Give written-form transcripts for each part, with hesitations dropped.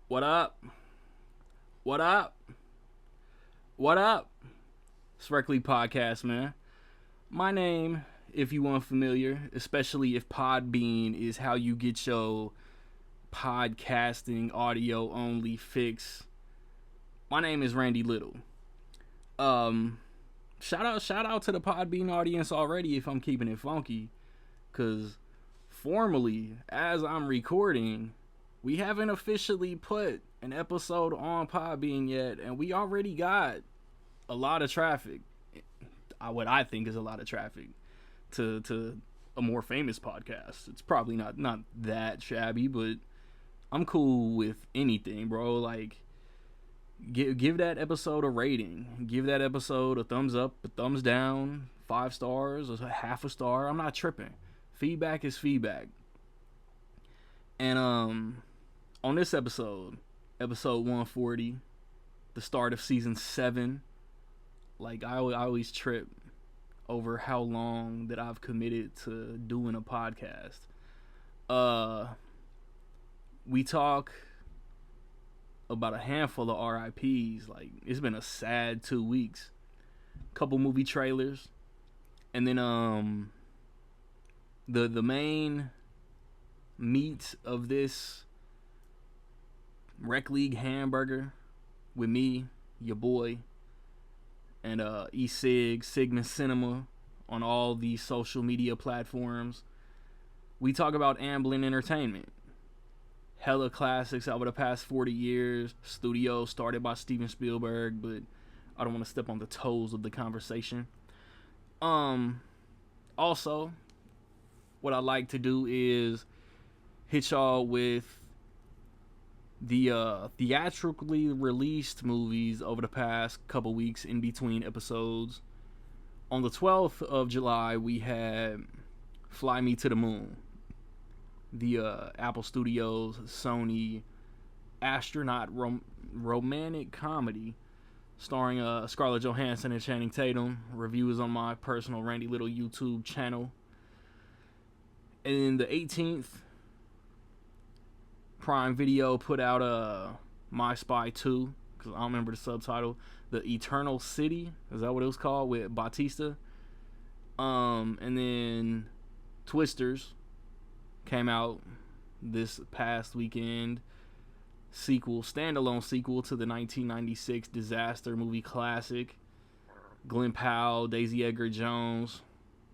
What up? What up? What up? It's Reckley Podcast, man. My name, if you unfamiliar, especially if Podbean is how you get your podcasting audio only fix. My name is Randy Little. Shout out to the Podbean audience already if I'm keeping it funky, cause formally, as I'm recording, we haven't officially put an episode on Podbean yet, and we already got a lot of traffic. What I think is a lot of traffic to a more famous podcast. It's probably not that shabby, but I'm cool with anything, bro. Like, give that episode a rating. Give that episode a thumbs up, a thumbs down, 5 stars, or half a star. I'm not tripping. Feedback is feedback. And on this episode 140, the start of season 7, like I always trip over how long that I've committed to doing a podcast. We talk about a handful of RIPs. Like, it's been a sad 2 weeks. Couple movie trailers, and then the main meat of this Rec League hamburger with me, your boy, and Sigma Cinema on all these social media platforms. We talk about Amblin Entertainment. Hella classics over the past 40 years. Studio started by Steven Spielberg, but I don't want to step on the toes of the conversation. Also, what I like to do is hit y'all with the theatrically released movies over the past couple weeks in between episodes. On the 12th of July, we had Fly Me to the Moon, the Apple Studios Sony astronaut romantic comedy starring Scarlett Johansson and Channing Tatum. Review is on my personal Randy Little YouTube channel. And the 18th, Prime Video put out My Spy 2, because I don't remember the subtitle. The Eternal City, is that what it was called, with Bautista? And then Twisters came out this past weekend. Standalone sequel to the 1996 disaster movie classic. Glenn Powell, Daisy Edgar Jones.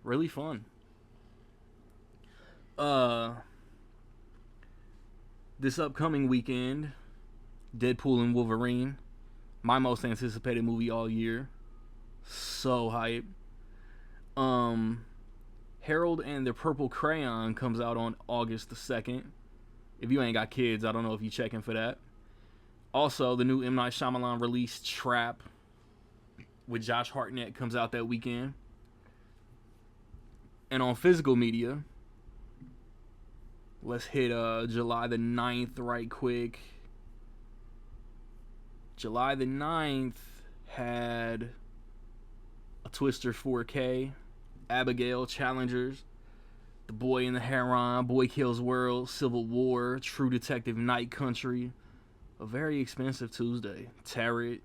Really fun. This upcoming weekend, Deadpool and Wolverine, my most anticipated movie all year. So hype. Harold and the Purple Crayon comes out on August the 2nd. If you ain't got kids, I don't know if you checking for that. Also, the new M. Night Shyamalan release, Trap, with Josh Hartnett, comes out that weekend. And on physical media, let's hit July the 9th right quick. July the 9th had a Twister 4K, Abigail, Challengers, The Boy in the Heron, Boy Kills World, Civil War, True Detective Night Country, a very expensive Tuesday, Tarot.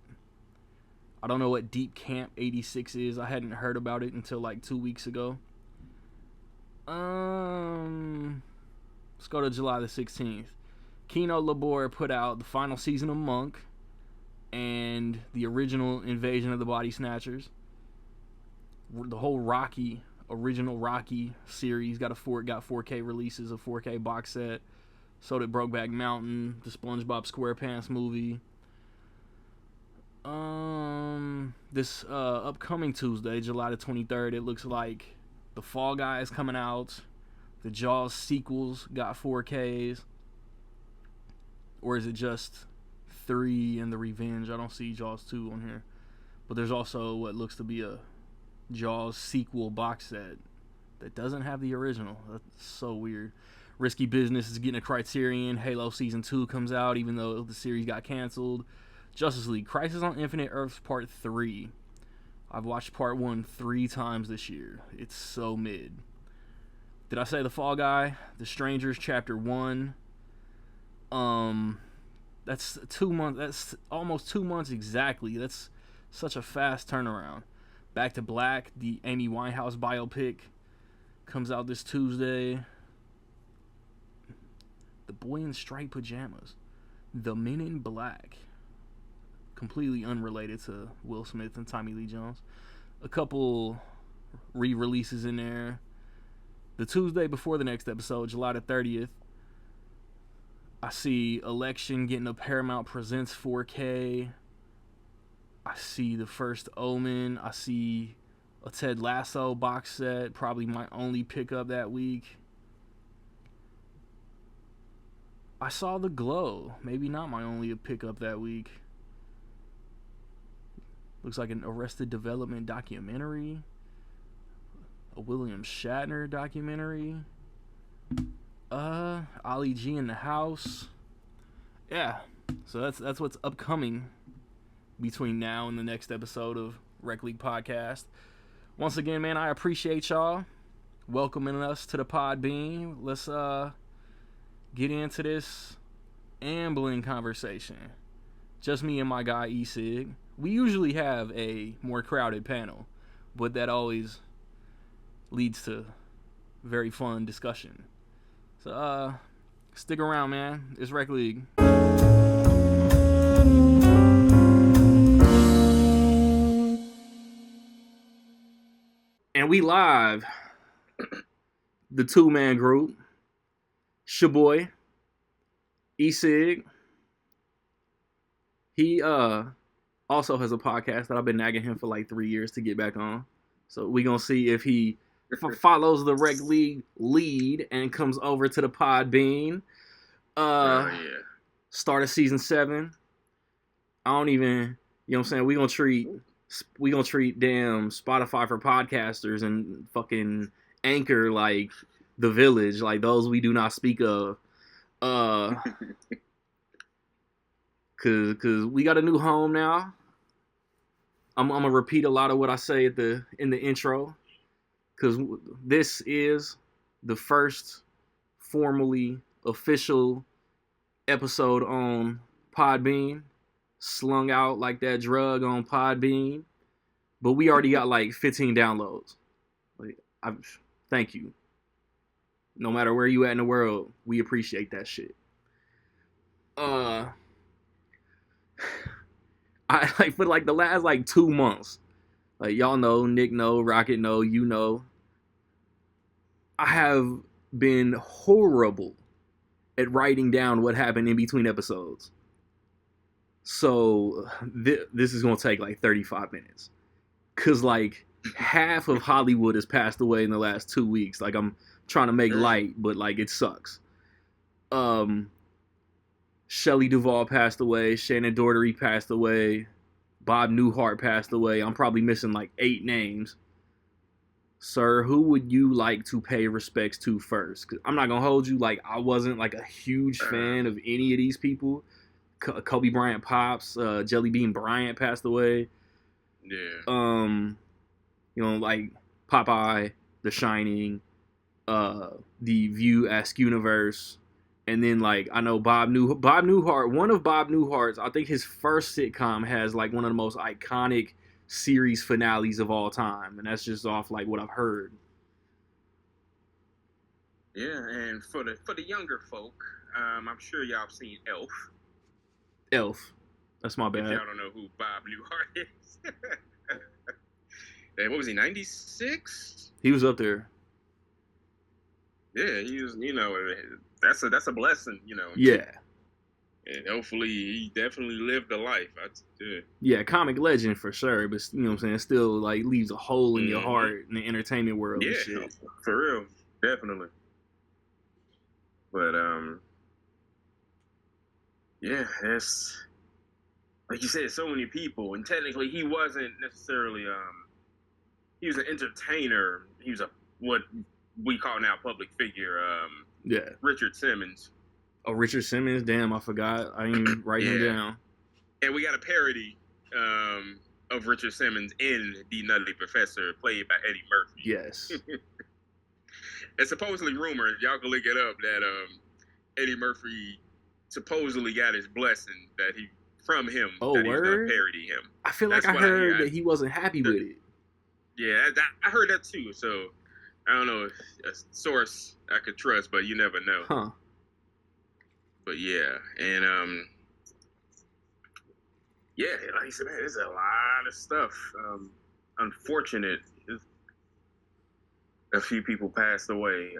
I don't know what Deep Camp 86 is. I hadn't heard about it until like 2 weeks ago. Let's go to July the 16th. Kino Labor put out the final season of Monk and the original Invasion of the Body Snatchers. The whole original Rocky series got 4K releases, a 4K box set. So did Brokeback Mountain, the SpongeBob SquarePants movie. This upcoming Tuesday, July the 23rd, it looks like The Fall Guy is coming out. The Jaws sequels got 4Ks. Or is it just 3 and The Revenge? I don't see Jaws 2 on here. But there's also what looks to be a Jaws sequel box set that doesn't have the original. That's so weird. Risky Business is getting a Criterion. Halo Season 2 comes out even though the series got canceled. Justice League Crisis on Infinite Earths Part 3. I've watched Part 1 3 times this year. It's so mid. Did I say The Fall Guy? The Strangers Chapter 1. That's 2 months. That's almost 2 months exactly. That's such a fast turnaround. Back to Black, the Amy Winehouse biopic, comes out this Tuesday. The Boy in Striped Pajamas, The Men in Black, completely unrelated to Will Smith and Tommy Lee Jones. A couple re-releases in there. The Tuesday before the next episode, July the 30th, I see Election getting a Paramount Presents 4K. I see The First Omen. I see a Ted Lasso box set, probably my only pickup that week. I saw The Glow, maybe not my only pickup that week. Looks like an Arrested Development documentary, a William Shatner documentary. Ollie G in the House. Yeah, so that's what's upcoming between now and the next episode of Rec League Podcast. Once again, man, I appreciate y'all welcoming us to the Podbean. Let's get into this ambling conversation. Just me and my guy E-Sig. We usually have a more crowded panel, but that always leads to very fun discussion. So stick around, man. It's Rec League. And we live. The two-man group. Shaboy. E-Sig. He also has a podcast that I've been nagging him for like 3 years to get back on. So we gonna see if he follows the Rec League lead and comes over to the Podbean. Start of season 7. I don't even, you know what I'm saying? We gonna treat damn Spotify for podcasters and fucking Anchor like The Village, like those we do not speak of. Cause we got a new home now. I'm gonna repeat a lot of what I say in the intro. Cause this is the first formally official episode on Podbean, slung out like that drug on Podbean. But we already got like 15 downloads. Like, thank you. No matter where you at in the world, we appreciate that shit. I like for like the last like 2 months, like y'all know, Nick know, Rocket know, you know, I have been horrible at writing down what happened in between episodes. So this is gonna take like 35 minutes, cause like half of Hollywood has passed away in the last 2 weeks. Like I'm trying to make light, but like it sucks. Shelley Duvall passed away. Shannon Doherty passed away. Bob Newhart passed away. I'm probably missing like 8 names. Sir, who would you like to pay respects to first? 'Cause I'm not going to hold you. Like, I wasn't like a huge fan of any of these people. Kobe Bryant pops. Jelly Bean Bryant passed away. Yeah. You know, like Popeye, The Shining, the View Ask Universe. And then, like, I know Bob Newhart, one of Bob Newhart's, I think his first sitcom has, like, one of the most iconic series finales of all time. And that's just off, like, what I've heard. Yeah, and for the younger folk, I'm sure y'all have seen Elf. Elf. That's my bad. If y'all don't know who Bob Newhart is. And what was he, 96? He was up there. Yeah, he was, you know, that's a blessing, you know. Yeah. And hopefully he definitely lived a life. Yeah, comic legend for sure, but you know what I'm saying, still like leaves a hole in your heart in the entertainment world and shit. For real. Definitely. But yeah, it's like you said, so many people, and technically he wasn't necessarily he was an entertainer. He was what we call now public figure. Yeah. Richard Simmons. Oh, Richard Simmons? Damn, I forgot. I didn't even write him down. And we got a parody of Richard Simmons in The Nutty Professor, played by Eddie Murphy. Yes. It's supposedly rumored, y'all can look it up, that Eddie Murphy supposedly got his blessing from him Oh, that he's gonna word? parody him. I feel like That's I what I hear. heard that he wasn't happy with it. Yeah, I heard that too. So I don't know a source I could trust, but you never know. Huh. But yeah, and yeah, like I said, man, there's a lot of stuff. Unfortunate, a few people passed away.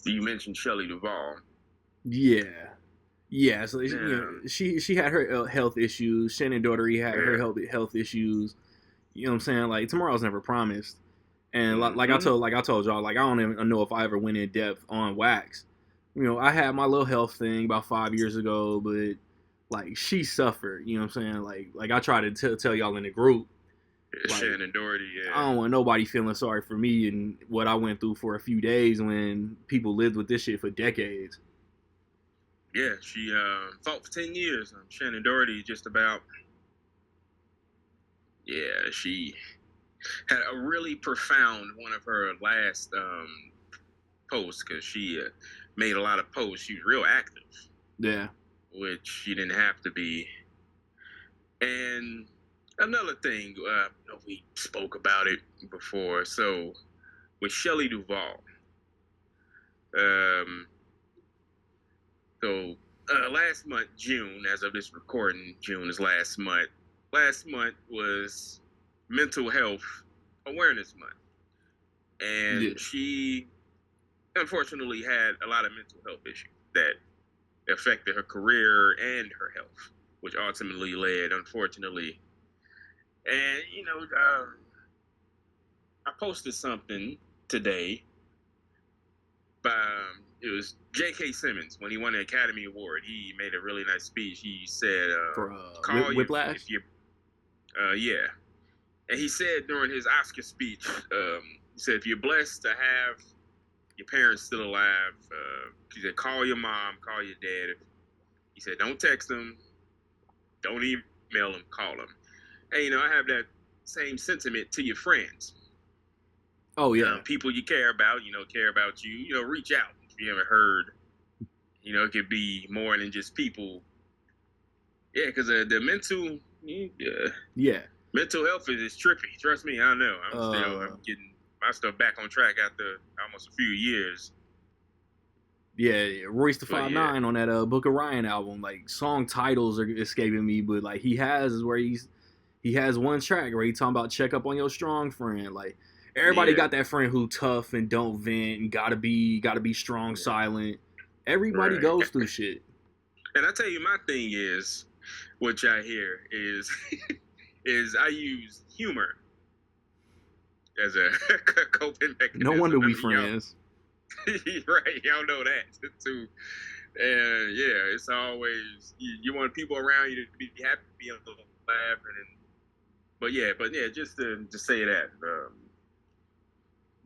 You mentioned Shelley Duvall. Yeah. Yeah, so Yeah, she had her health issues. Shannon Daughtery had her yeah. health issues. You know what I'm saying? Like tomorrow's never promised. And like Mm-hmm. I told y'all, like I don't even know if I ever went in depth on Wax. You know, I had my little health thing about 5 years ago, but like she suffered. You know what I'm saying? Like I tried to tell y'all in the group. Like Shannon Doherty, I don't want nobody feeling sorry for me and what I went through for a few days when people lived with this shit for decades. yeah. She fought for 10 years. Shannon Doherty just about. Yeah, she had a really profound one of her last posts because she made a lot of posts. She was real active. Yeah. Which she didn't have to be. And another thing, we spoke about it before. So with Shelley Duvall, um, so last month, June, as of this recording, June is last month. Last month was Mental Health Awareness Month, and she unfortunately had a lot of mental health issues that affected her career and her health, which ultimately led, unfortunately. And I posted something today by it was J.K. Simmons when he won the Academy Award. He made a really nice speech. He said, For "Call you Whiplash." if you, yeah." And he said during his Oscar speech, he said, "If you're blessed to have your parents still alive, he said, call your mom, call your dad. He said, don't text them, don't email them, call them." And I have that same sentiment to your friends. Oh yeah. People you care about, care about you. Reach out if you haven't heard. It could be more than just people. Yeah, because the mental, mental health is trippy. Trust me, I know. I'm getting my stuff back on track after almost a few years. Yeah, Royce the 5'9" on that Book of Ryan album. Like song titles are escaping me, but like he has one track where he talking about check up on your strong friend. Like everybody got that friend who tough and don't vent and gotta be strong, silent. Everybody goes through shit. And I tell you, my thing is, which I hear is, is I use humor as a coping mechanism. No wonder we friends. Right, y'all know that too. And yeah, it's always you want people around you to be happy, be able to laugh, but yeah, just to say that.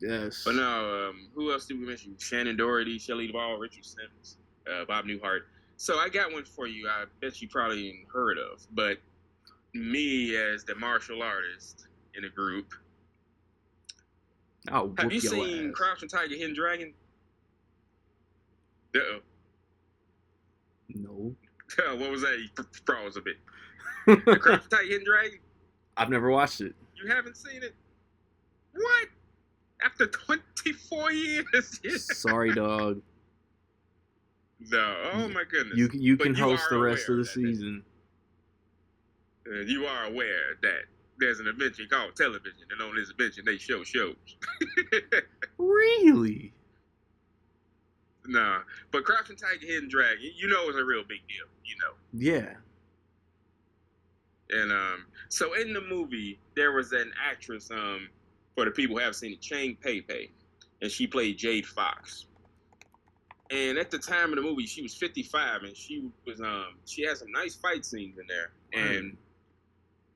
Yes. But no, who else did we mention? Shannon Doherty, Shelley Duvall, Richard Simmons, Bob Newhart. So I got one for you. I bet you probably ain't heard of, but me as the martial artist in the group. Have you seen Crouching Tiger, Hidden Dragon? Uh-oh. No. What was that? He froze a bit. The Crouching Tiger, Hidden Dragon? I've never watched it. You haven't seen it? What? After 24 years? Sorry, dog. No. Oh, my goodness. You can host the rest of the season. You are aware that there's an invention called television, and on this invention, they show shows. Really? Nah. But Crouching Tiger, Hidden Dragon, it's a real big deal, Yeah. And so in the movie, there was an actress, for the people who haven't seen it, Chang Pei, and she played Jade Fox. And at the time of the movie, she was 55, and she had some nice fight scenes in there. And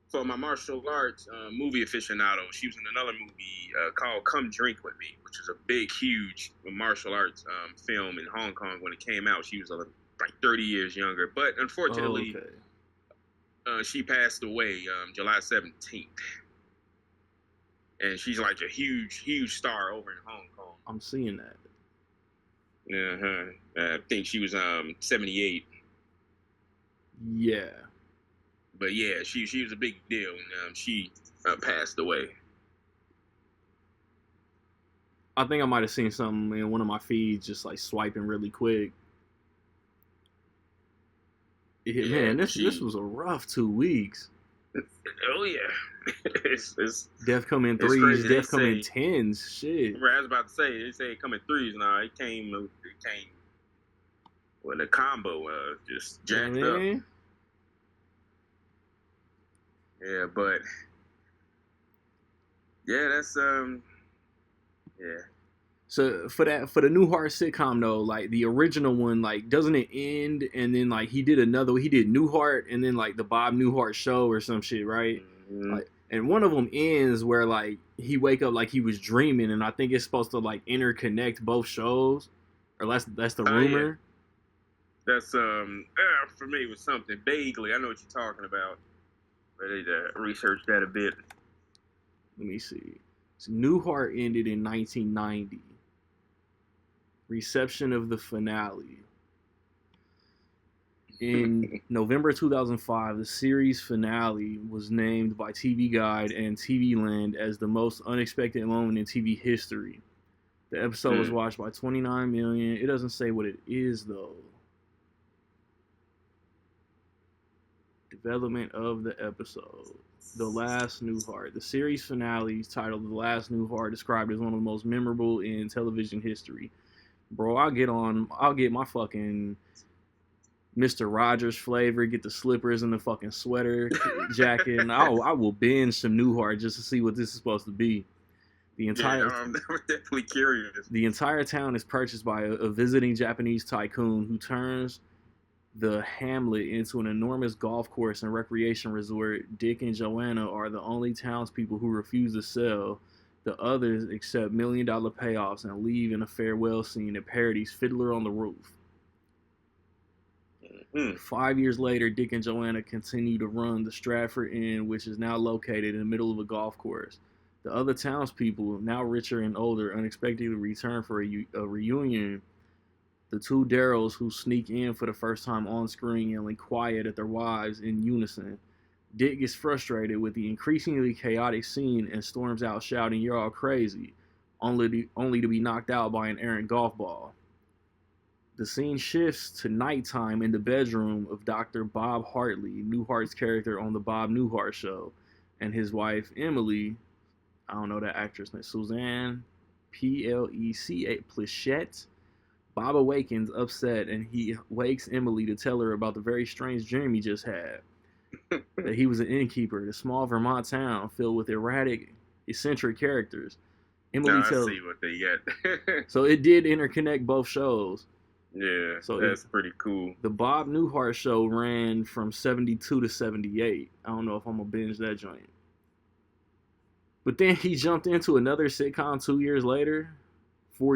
for my martial arts movie aficionado, she was in another movie called Come Drink With Me, which is a big, huge martial arts film in Hong Kong when it came out. She was like 30 years younger. But unfortunately, she passed away July 17th. And she's like a huge, huge star over in Hong Kong. I'm seeing that. I think she was 78. Yeah. But yeah, she was a big deal, and she passed away. I think I might have seen something in one of my feeds, just like swiping really quick. Yeah, man, this was a rough 2 weeks. Oh yeah, it's Death come in it's threes, crazy. They death come in say, tens. Shit. I was about to say, they say it come in threes. Now it came when the combo just jacked up. Yeah, but yeah, that's yeah. So for the Newhart sitcom though, like the original one, like doesn't it end and then like he did Newhart and then like the Bob Newhart show or some shit, right? Mm-hmm. Like, and one of them ends where like he wake up like he was dreaming, and I think it's supposed to like interconnect both shows, or that's the rumor. Yeah. That's for me it was something vaguely. I know what you're talking about, but I need to research that a bit. Let me see. So Newhart ended in 1990. Reception of the finale. In November 2005, the series finale was named by TV Guide and TV Land as the most unexpected moment in TV history. The episode was watched by 29 million. It doesn't say what it is, though. Development of the episode. The Last Newhart. The series finale, titled The Last Newhart, described as one of the most memorable in television history. Bro, I'll get my fucking Mr. Rogers flavor, get the slippers and the fucking sweater jacket, and I will binge some Newhart just to see what this is supposed to be. I'm definitely curious. The entire town is purchased by a visiting Japanese tycoon who turns the hamlet into an enormous golf course and recreation resort. Dick and Joanna are the only townspeople who refuse to sell. The others accept $1 million payoffs and leave in a farewell scene that parodies Fiddler on the Roof. 5 years later, Dick and Joanna continue to run the Stratford Inn, which is now located in the middle of a golf course. The other townspeople, now richer and older, unexpectedly return for a reunion. The two Darryls, who sneak in for the first time on screen, yelling quiet at their wives in unison. Dick gets frustrated with the increasingly chaotic scene and storms out shouting, "You're all crazy," only to be knocked out by an errant golf ball. The scene shifts to nighttime in the bedroom of Dr. Bob Hartley, Newhart's character on the Bob Newhart Show, and his wife, Emily, I don't know that actress name, Suzanne Pleshette. Bob awakens upset, and he wakes Emily to tell her about the very strange dream he just had. That he was an innkeeper in a small Vermont town filled with erratic, eccentric characters. Emily tells. I see what they get. So it did interconnect both shows. Yeah, so that's pretty cool. The Bob Newhart Show ran from 72 to 78. I don't know if I'm going to binge that joint. But then he jumped into another sitcom 4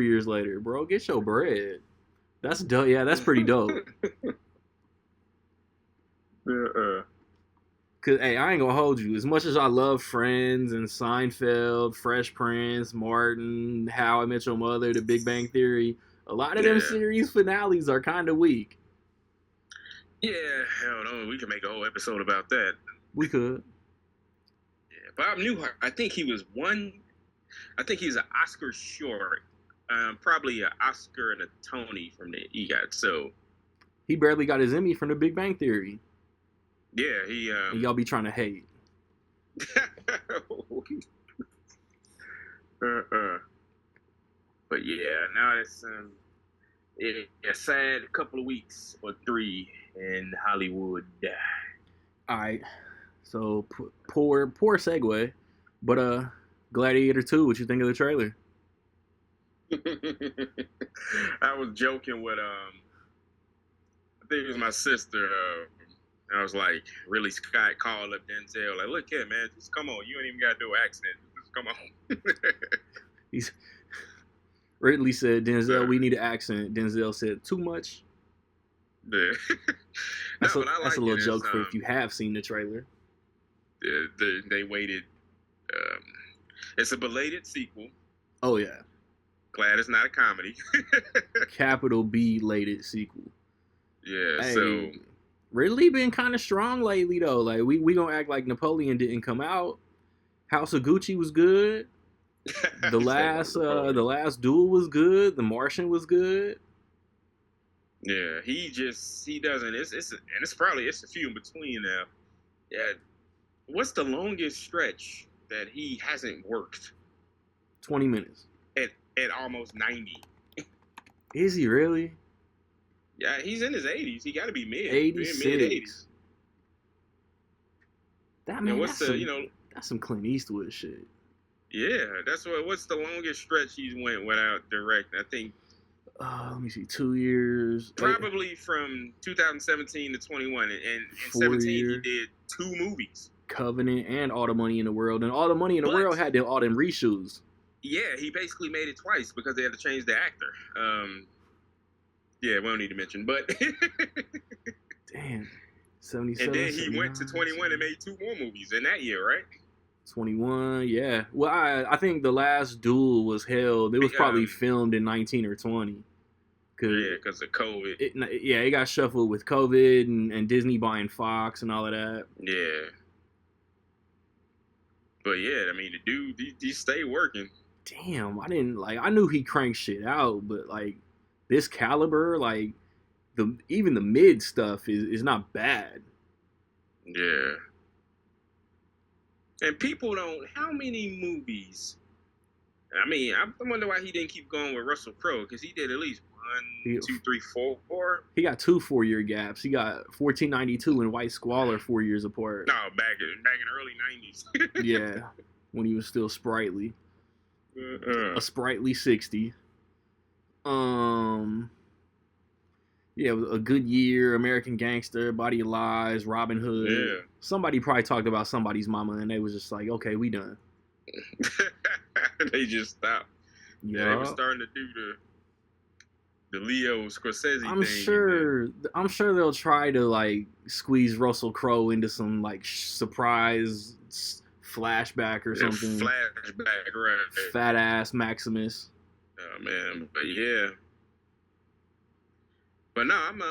years later. Bro, get your bread. That's dope. Yeah, that's pretty dope. Cause, hey, I ain't going to hold you. As much as I love Friends and Seinfeld, Fresh Prince, Martin, How I Met Your Mother, The Big Bang Theory, a lot of them series finales are kind of weak. Yeah, hell no. We can make a whole episode about that. We could. Yeah, Bob Newhart, I think he's an Oscar short. Probably an Oscar and a Tony from the EGOT. So he barely got his Emmy from The Big Bang Theory. Yeah, he. And y'all be trying to hate. But yeah, now it's a sad couple of weeks or 3 in Hollywood. All right, so poor segue, but Gladiator 2. What you think of the trailer? I was joking with I think it was my sister. I was like, really, Scott called up Denzel, like, look here, man, just come on. You ain't even got to do an accent. Just come on. Ridley said, Denzel, we need an accent. Denzel said, too much. Yeah. That's a little joke for if you have seen the trailer. They waited. It's a belated sequel. Oh, yeah. Glad it's not a comedy. Capital B-lated sequel. Yeah, hey, so... Ridley been kind of strong lately though. Like we gonna act like Napoleon didn't come out. House of Gucci was good. The last Duel was good. The Martian was good. Yeah, he doesn't. It's a few in between now. Yeah, what's the longest stretch that he hasn't worked 20 minutes. at almost 90? Is he really? Yeah, he's in his 80s. He got to be mid 80s. That man, and that's some Clint Eastwood shit. Yeah, what's the longest stretch he's went without directing? I think. Let me see, 2 years. Probably from 2017 to 21, and in 17 he did 2 movies. Covenant and All the Money in the World, and All the Money in the World had all them reshoots. Yeah, he basically made it twice because they had to change the actor. Yeah, we don't need to mention, but damn, 77. And then he went to 21 and made 2 more movies in that year, right? 21, yeah. Well, I think the last Duel was held. It was probably filmed in 19 or 20. Because of COVID. It got shuffled with COVID and Disney buying Fox and all of that. Yeah. But yeah, I mean, the dude, he stayed working. Damn, I knew he cranked shit out, but like this caliber, like even the mid stuff is not bad. Yeah. And people don't. How many movies? I mean, I wonder why he didn't keep going with Russell Crowe, because he did at least 1, 2, 3, 4. He got 2 4-year gaps. He got 1492 and White Squalor 4 years apart. No, back in the early 90s. Yeah, when he was still sprightly. A sprightly 60. Yeah, A Good Year, American Gangster, Body of Lies, Robin Hood. Yeah. Somebody probably talked about somebody's mama, and they was just like, okay, we done. They just stopped. Yeah, they were starting to do the Leo Scorsese thing. I'm sure they'll try to like squeeze Russell Crowe into some like surprise flashback or something. Flashback, right? Fat ass Maximus. Oh man, but yeah. But no, I'm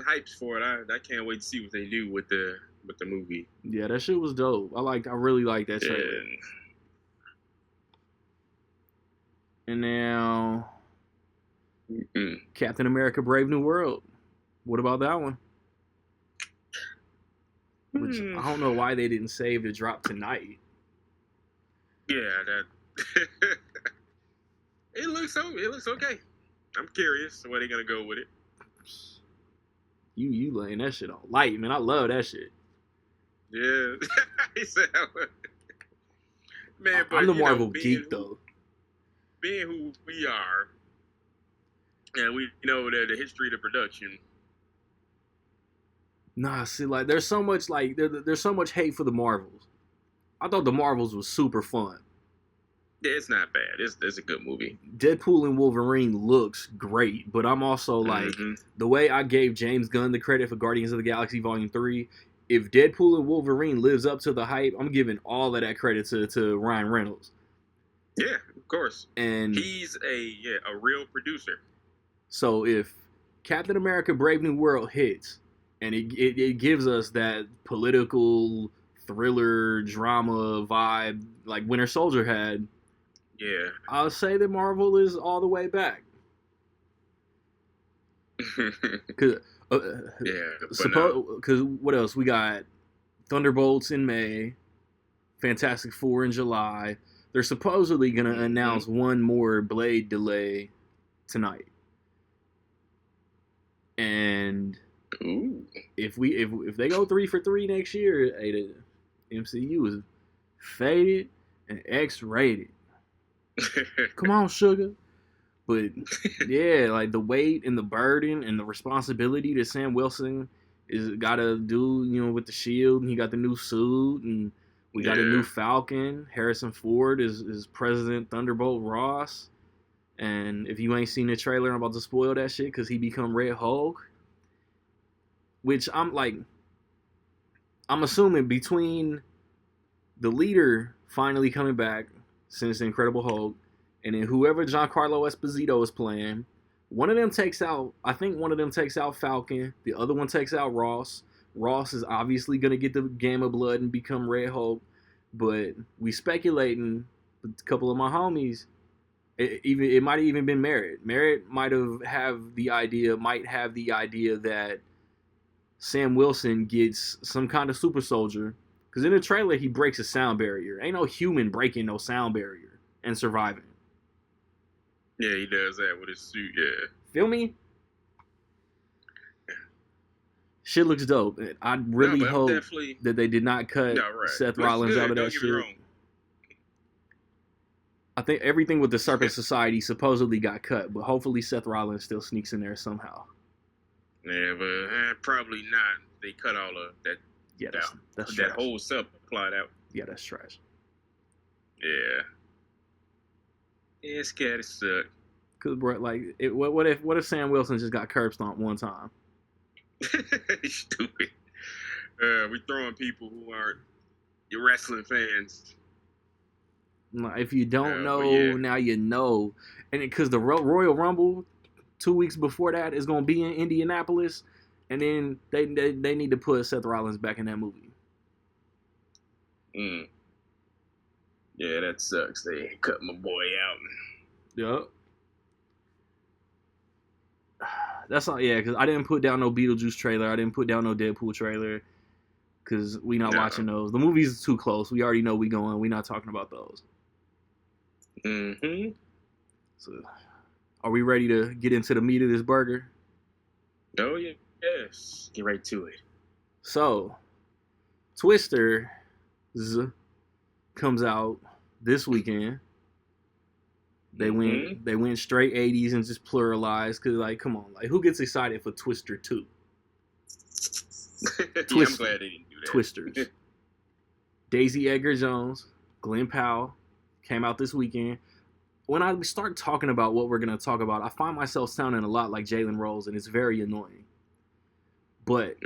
hyped for it. I can't wait to see what they do with the movie. Yeah, that shit was dope. I really like that trailer. Yeah. And now, Captain America: Brave New World. What about that one? Which I don't know why they didn't save the drop tonight. Yeah, that. It looks okay. I'm curious where they're gonna go with it. You laying that shit on light, man. I love that shit. Yeah. Man, but I'm the Marvel geek though. Being who we are, and we know the history of the production. Nah, see, like there's so much there's so much hate for the Marvels. I thought the Marvels was super fun. Yeah, it's not bad. It's a good movie. Deadpool and Wolverine looks great, but I'm also like, the way I gave James Gunn the credit for Guardians of the Galaxy Volume 3, if Deadpool and Wolverine lives up to the hype, I'm giving all of that credit to Ryan Reynolds. Yeah, of course. And he's a real producer. So if Captain America Brave New World hits, and it gives us that political thriller drama vibe like Winter Soldier had, yeah, I'll say that Marvel is all the way back. Because what else? We got Thunderbolts in May, Fantastic Four in July. They're supposedly going to announce one more Blade delay tonight. And if they go 3 for 3 next year, the MCU is faded and X-rated. Come on, sugar. But yeah, like the weight and the burden and the responsibility that Sam Wilson is got to do, with the shield, and he got the new suit, and we got a new Falcon. Harrison Ford is President Thunderbolt Ross. And if you ain't seen the trailer, I'm about to spoil that shit because he become Red Hulk. Which I'm assuming between the leader finally coming back since the Incredible Hulk, and then whoever Giancarlo Esposito is playing, one of them takes out Falcon, the other one takes out Ross. Ross is obviously gonna get the Gamma blood and become Red Hulk, but we speculating. A couple of my homies, it might have even been Merritt. Merritt might have the idea that Sam Wilson gets some kind of super soldier, because in the trailer he breaks a sound barrier. Ain't no human breaking no sound barrier and surviving. Yeah, he does that with his suit. Yeah, feel me? Shit looks dope. I really hope that they did not cut Seth Rollins out of that shit. I think everything with the Serpent Society supposedly got cut, but hopefully Seth Rollins still sneaks in there somehow. Yeah, but probably not. They cut all of that. Yeah, that's that whole subplot out. Yeah, that's trash. Yeah. Yeah, it's gotta suck. Cause bro, like, what if Sam Wilson just got curb stomped one time? Stupid. We throwing people who aren't your wrestling fans. If you don't know, now you know. And because the Royal Rumble 2 weeks before that is gonna be in Indianapolis, and then they need to put Seth Rollins back in that movie. Yeah, that sucks. They cut my boy out. Yup. That's not, yeah, because I didn't put down no Beetlejuice trailer. I didn't put down no Deadpool trailer. Because we not watching those. The movies are too close. We already know we going. We not talking about those. Mm-hmm. So, are we ready to get into the meat of this burger? Oh, yeah. Yes. Get right to it. So, Twister comes out this weekend. They went straight 80s and just pluralized, because, like, come on, like, who gets excited for Twister 2? Yeah, I'm glad they didn't do that. Twisters. Daisy Edgar Jones, Glenn Powell came out this weekend. When I start talking about what we're going to talk about, I find myself sounding a lot like Jalen Rose, and it's very annoying. But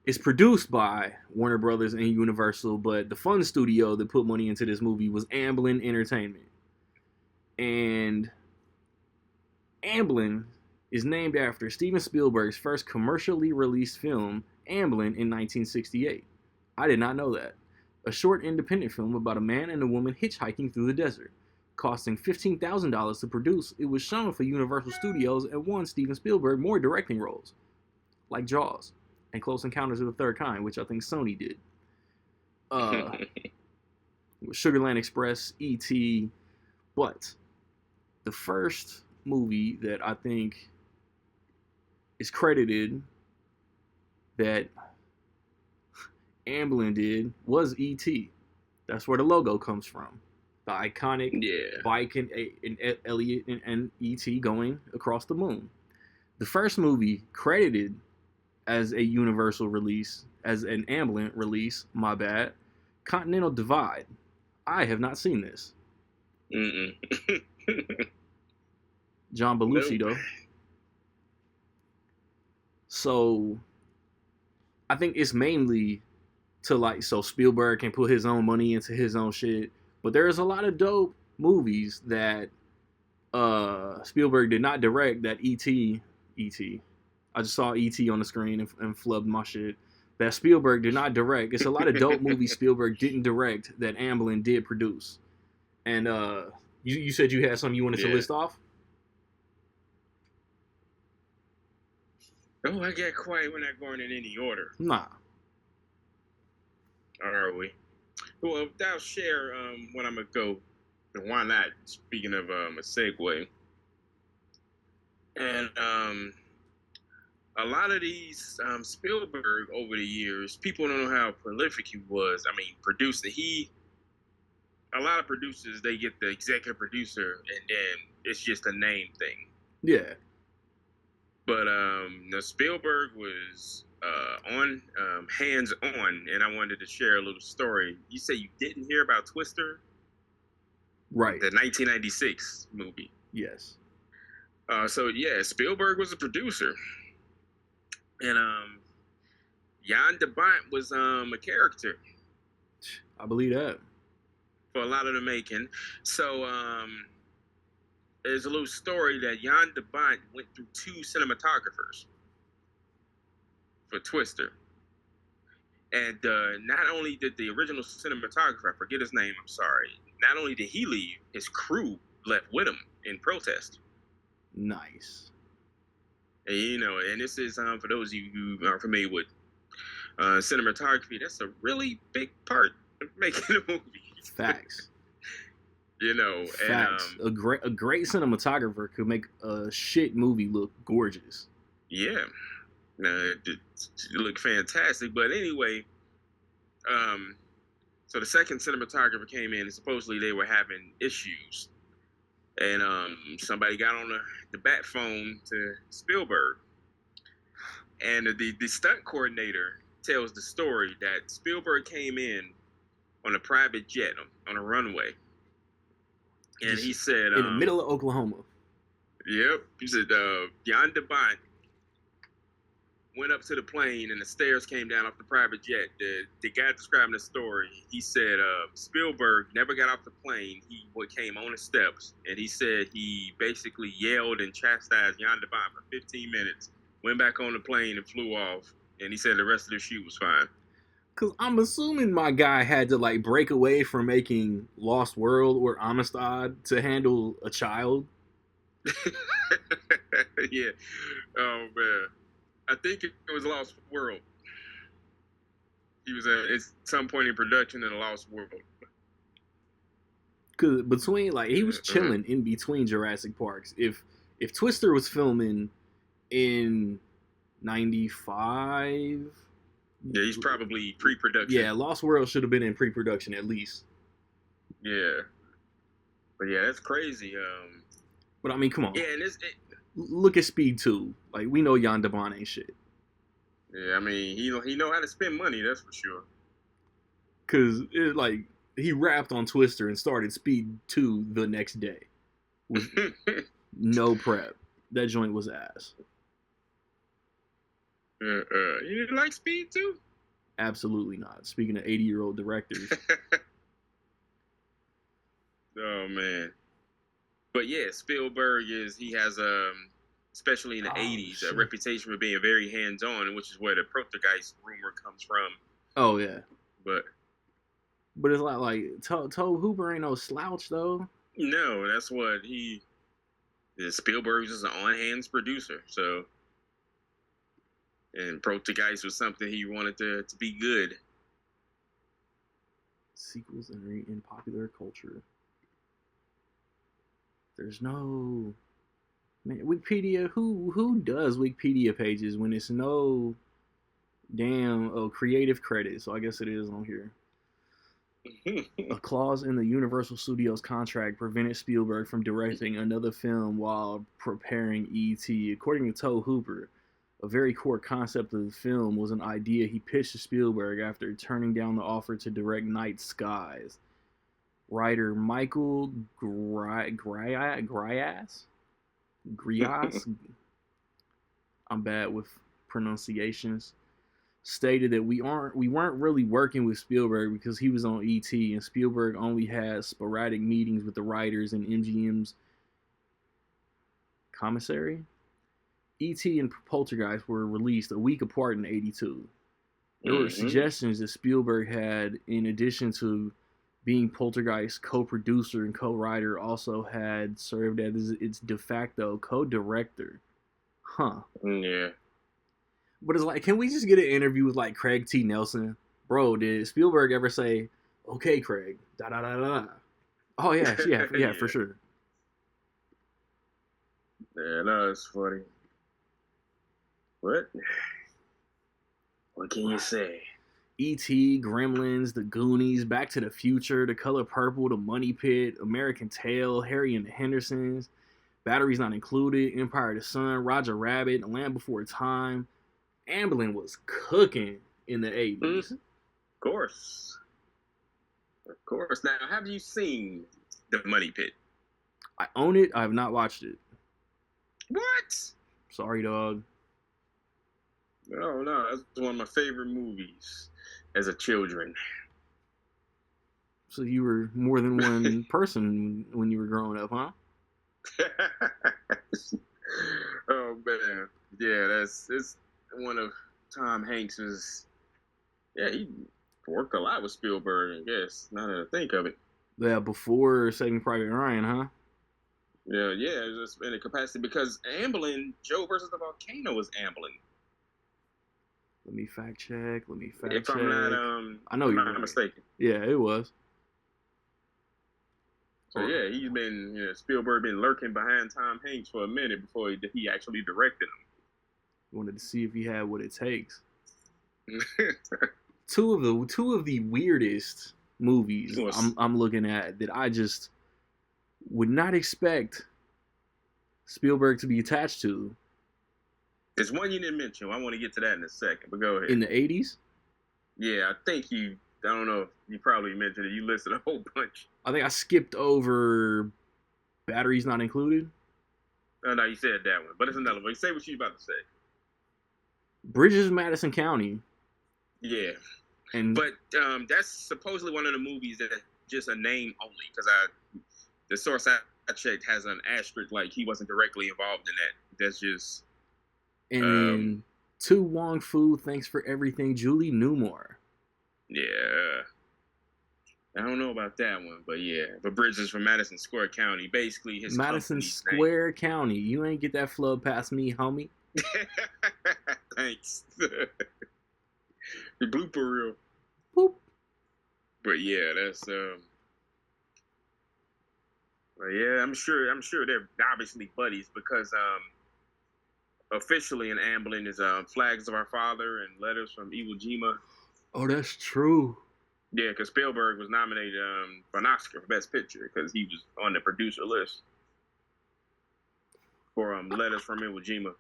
it's produced by Warner Brothers and Universal, but the fun studio that put money into this movie was Amblin Entertainment. And Amblin is named after Steven Spielberg's first commercially released film, Amblin, in 1968. I did not know that. A short independent film about a man and a woman hitchhiking through the desert. Costing $15,000 to produce, it was shown for Universal Studios and won Steven Spielberg more directing roles, like Jaws and Close Encounters of the Third Kind, which I think Sony did. Sugarland Express, E.T., but the first movie that I think is credited that Amblin did was E.T. That's where the logo comes from. The iconic bike and Elliot and E.T. going across the moon. The first movie credited as a Universal release, as an Amblin release, my bad, Continental Divide. I have not seen this. John Belushi, though. So, I think it's mainly to, like, so Spielberg can put his own money into his own shit. But there's a lot of dope movies that Spielberg did not direct that E.T. I just saw E.T. on the screen and flubbed my shit. That Spielberg did not direct. It's a lot of dope movies Spielberg didn't direct that Amblin did produce. And you said you had something you wanted to list off? Oh, I got quiet. We're not going in any order. Nah. Are we? Well, I'll share when I'm going to go. And why not? Speaking of a segue. And a lot of these Spielberg over the years, people don't know how prolific he was. I mean, a lot of producers, they get the executive producer and then it's just a name thing. Yeah. But Spielberg was on hands on, and I wanted to share a little story. You say you didn't hear about Twister? Right. The 1996 movie. Yes. Spielberg was a producer. And Jan de Bont was a character. I believe that. For a lot of the making. So there's a little story that Jan de Bont went through 2 cinematographers. for Twister. And not only did the original cinematographer, I forget his name, I'm sorry, not only did he leave, his crew left with him in protest. Nice. And, and this is, for those of you who are familiar with cinematography, that's a really big part of making a movie. Facts. Facts. And a great cinematographer could make a shit movie look gorgeous. Yeah. It looked fantastic. But anyway, so the second cinematographer came in, and supposedly they were having issues. And somebody got on the bat phone to Spielberg. And the stunt coordinator tells the story that Spielberg came in on a private jet on a runway. And he said... in the middle of Oklahoma. Yep. He said, Jan de Bont went up to the plane and the stairs came down off the private jet. The guy describing the story, he said Spielberg never got off the plane. He came on the steps, and he said he basically yelled and chastised Jan de Bont for 15 minutes, went back on the plane and flew off, and he said the rest of the shoot was fine. Because I'm assuming my guy had to break away from making Lost World or Amistad to handle a child. Yeah. Oh, man. I think it was Lost World. He was at some point in production in Lost World. Because between, he was chilling in between Jurassic Parks. If Twister was filming in 95... Yeah, he's probably pre-production. Yeah, Lost World should have been in pre-production at least. Yeah. But yeah, that's crazy. But I mean, come on. Yeah, and look at Speed 2. We know Jan de Bont ain't shit. Yeah, I mean, he know how to spend money, that's for sure. Because, he rapped on Twister and started Speed 2 the next day. With no prep. That joint was ass. You didn't like Speed 2? Absolutely not. Speaking of 80-year-old directors. Oh, man. But yeah, Spielberg he has, especially in the 80s, a reputation for being very hands-on, which is where the Poltergeist rumor comes from. Oh, yeah. But it's Tobe Hooper ain't no slouch, though. No, that's what Spielberg's just an on-hands producer, so... And Poltergeist was something he wanted to be good. Sequels in popular culture. There's no... Man, Wikipedia, who does Wikipedia pages when it's no damn creative credit? So I guess it is on here. A clause in the Universal Studios contract prevented Spielberg from directing another film while preparing E.T. According to Tobe Hooper, a very core concept of the film was an idea he pitched to Spielberg after turning down the offer to direct Night Skies. Writer Michael Grias? I'm bad with pronunciations. Stated that we weren't really working with Spielberg because he was on E.T. and Spielberg only had sporadic meetings with the writers in MGM's commissary. E.T. and Poltergeist were released a week apart in 1982. There were suggestions that Spielberg had, in addition to being Poltergeist's co-producer and co-writer, also had served as its de facto co-director. Huh. Yeah. But it's can we just get an interview with Craig T. Nelson? Bro, did Spielberg ever say, "Okay, Craig, da da da da"? Oh yeah, yeah, for sure. Yeah, no, it's funny. What can you say? E.T., Gremlins, The Goonies, Back to the Future, The Color Purple, The Money Pit, American Tail, Harry and the Hendersons, Batteries Not Included, Empire of the Sun, Roger Rabbit, The Land Before Time. Amblin was cooking in the 80s. Of course. Now, have you seen The Money Pit? I own it. I have not watched it. What? Sorry, dog. No, that's one of my favorite movies as a children. So you were more than one person when you were growing up, huh? Oh man, yeah, it's one of Tom Hanks is, yeah, he worked a lot with Spielberg, I guess, now that I think of it. Yeah, before Saving Private Ryan, huh? Yeah, it's just in a capacity because Amblin, Joe versus the Volcano was Amblin. Let me fact check. If I'm not, I know I'm you're not right. mistaken. Yeah, it was. So yeah, he's been, Spielberg been lurking behind Tom Hanks for a minute before he actually directed Wanted to see if he had what it takes. him. Two of the weirdest movies I'm looking at that I just would not expect Spielberg to be attached to. There's one you didn't mention. I want to get to that in a second, but go ahead. In the 80s? Yeah, I think I don't know, you probably mentioned it. You listed a whole bunch. I think I skipped over Batteries Not Included. Oh, no, you said that one, but it's another one. Say what you about to say. Bridges of Madison County. Yeah. And but that's supposedly one of the movies that just a name only, because the source I checked has an asterisk, like he wasn't directly involved in that. That's just. And To Wong Fu, Thanks for Everything, Julie Newmar. Yeah. I don't know about that one, but yeah. But Bridges from Madison Square County, basically his Madison Square County. You ain't get that flood past me, homie. Thanks. The blooper reel. Boop. But yeah, that's but yeah, I'm sure they're obviously buddies because officially in Amblin is Flags of Our Father and Letters from Iwo Jima. Oh, that's true. Yeah, because Spielberg was nominated for an Oscar for Best Picture because he was on the producer list for Letters from Iwo Jima.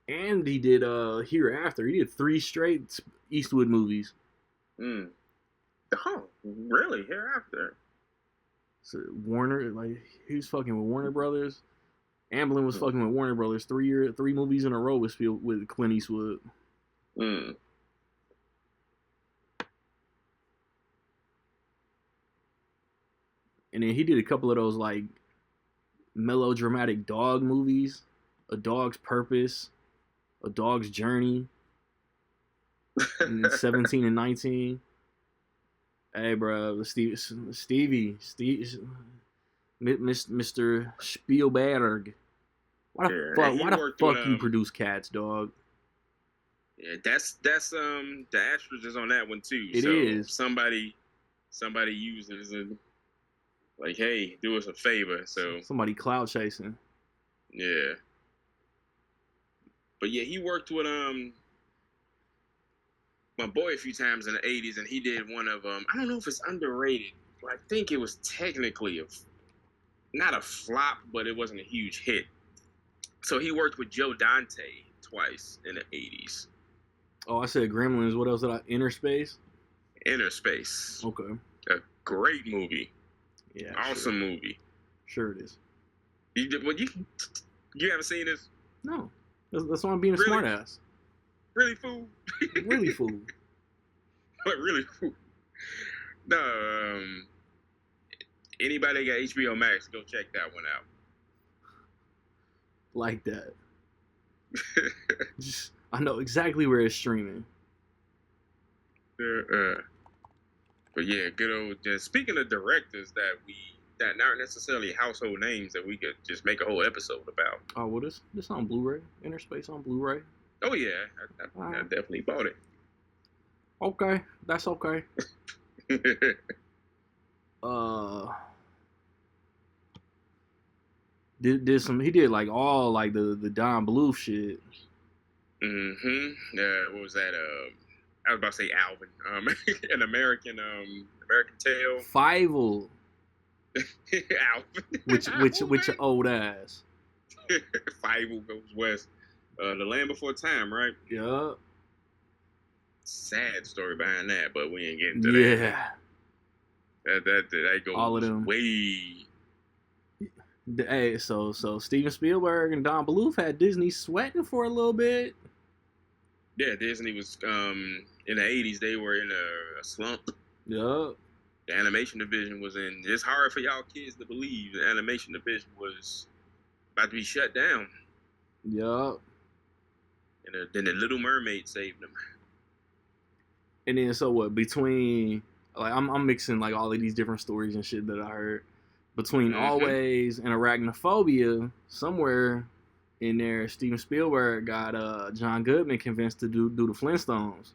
And he did Hereafter. He did 3 straight Eastwood movies. Oh, really? Hereafter? So Warner, like, he was fucking with Warner Brothers. Amblin was fucking with Warner Brothers 3 movies in a row with Clint Eastwood. And then he did a couple of those like melodramatic dog movies, A Dog's Purpose, A Dog's Journey, and 17 and 19. Hey, bro, Stevie, Mr. Spielberg. Why the fuck you produce Cats, dog? Yeah, that's the asterisk is on that one too. It is. Somebody used it as a like, hey, do us a favor. So somebody cloud chasing. Yeah. But yeah, he worked with my boy a few times in the 80s, and he did one of I don't know if it's underrated, but I think it was technically not a flop, but it wasn't a huge hit. So he worked with Joe Dante twice in the 80s. Oh, I said Gremlins. What else did I? Inner Space? Inner Space. Okay. A great movie. Yeah. Awesome movie. Sure it is. You haven't seen this? No. That's why I'm being a smart ass. Really, fool? Really, fool. But really, fool. No, anybody got HBO Max, go check that one out. Like that. I know exactly where it's streaming. But yeah, good old. Speaking of directors that aren't necessarily household names that we could just make a whole episode about. Oh, well, this on Blu-ray. Inner Space on Blu-ray. Oh yeah, I definitely bought it. Okay, that's okay. He did like all like the Don Bluth shit. What was that? I was about to say Alvin. An American Tale. Fievel. Alvin. which old ass. Fievel Goes West. The Land Before Time, right? Yeah. Sad story behind that, but we ain't getting to that. Yeah. That goes all of them way. Hey, so Steven Spielberg and Don Bluth had Disney sweating for a little bit. Yeah, Disney was in the 80s. They were in a slump. Yeah. The animation division was in. It's hard for y'all kids to believe the animation division was about to be shut down. Yeah. Then the Little Mermaid saved him. And then so what? Between like I'm mixing like all of these different stories and shit that I heard. Between Always and Arachnophobia, somewhere in there, Steven Spielberg got John Goodman convinced to do the Flintstones.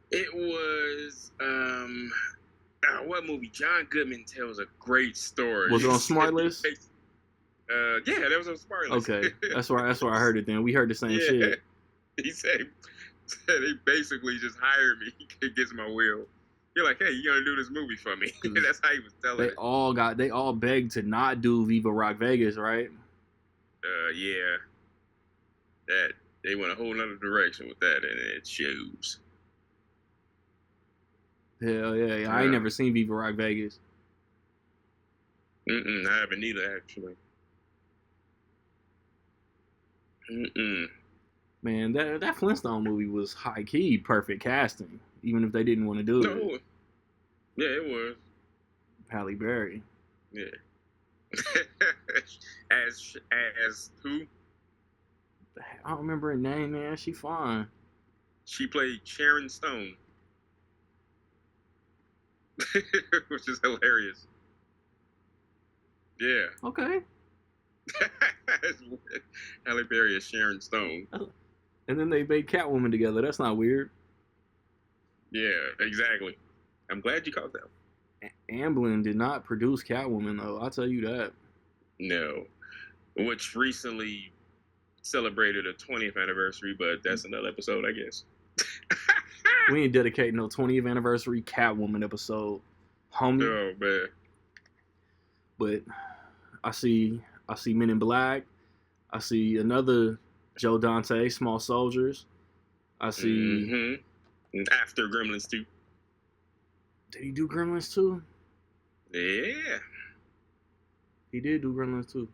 It was what movie? John Goodman tells a great story. Was it on Smartless? Yeah, that was on Smartless. Okay, that's where I heard it. Then we heard the same shit. He said they basically just hired me against my will. You're like, hey, you gonna do this movie for me? That's how he was telling it. They all begged to not do Viva Rock Vegas, right? Yeah. That they went a whole other direction with that, and it shows. Hell yeah. I ain't never seen Viva Rock Vegas. I haven't either, actually. Man, that Flintstone movie was high key perfect casting, even if they didn't want to do it. Yeah, it was. Halle Berry. Yeah. as who? I don't remember her name, man. She fine. She played Sharon Stone. Which is hilarious. Yeah. Okay. Halle Berry is Sharon Stone. And then they made Catwoman together. That's not weird. Yeah, exactly. I'm glad you caught that. Amblin did not produce Catwoman, though. I'll tell you that. No. Which recently celebrated a 20th anniversary, but that's another episode, I guess. We ain't dedicating no 20th anniversary Catwoman episode, homie. Oh, man. But I see Men in Black. I see another Joe Dante, Small Soldiers. I see... After Gremlins 2. Did he do Gremlins 2? Yeah. He did do Gremlins 2.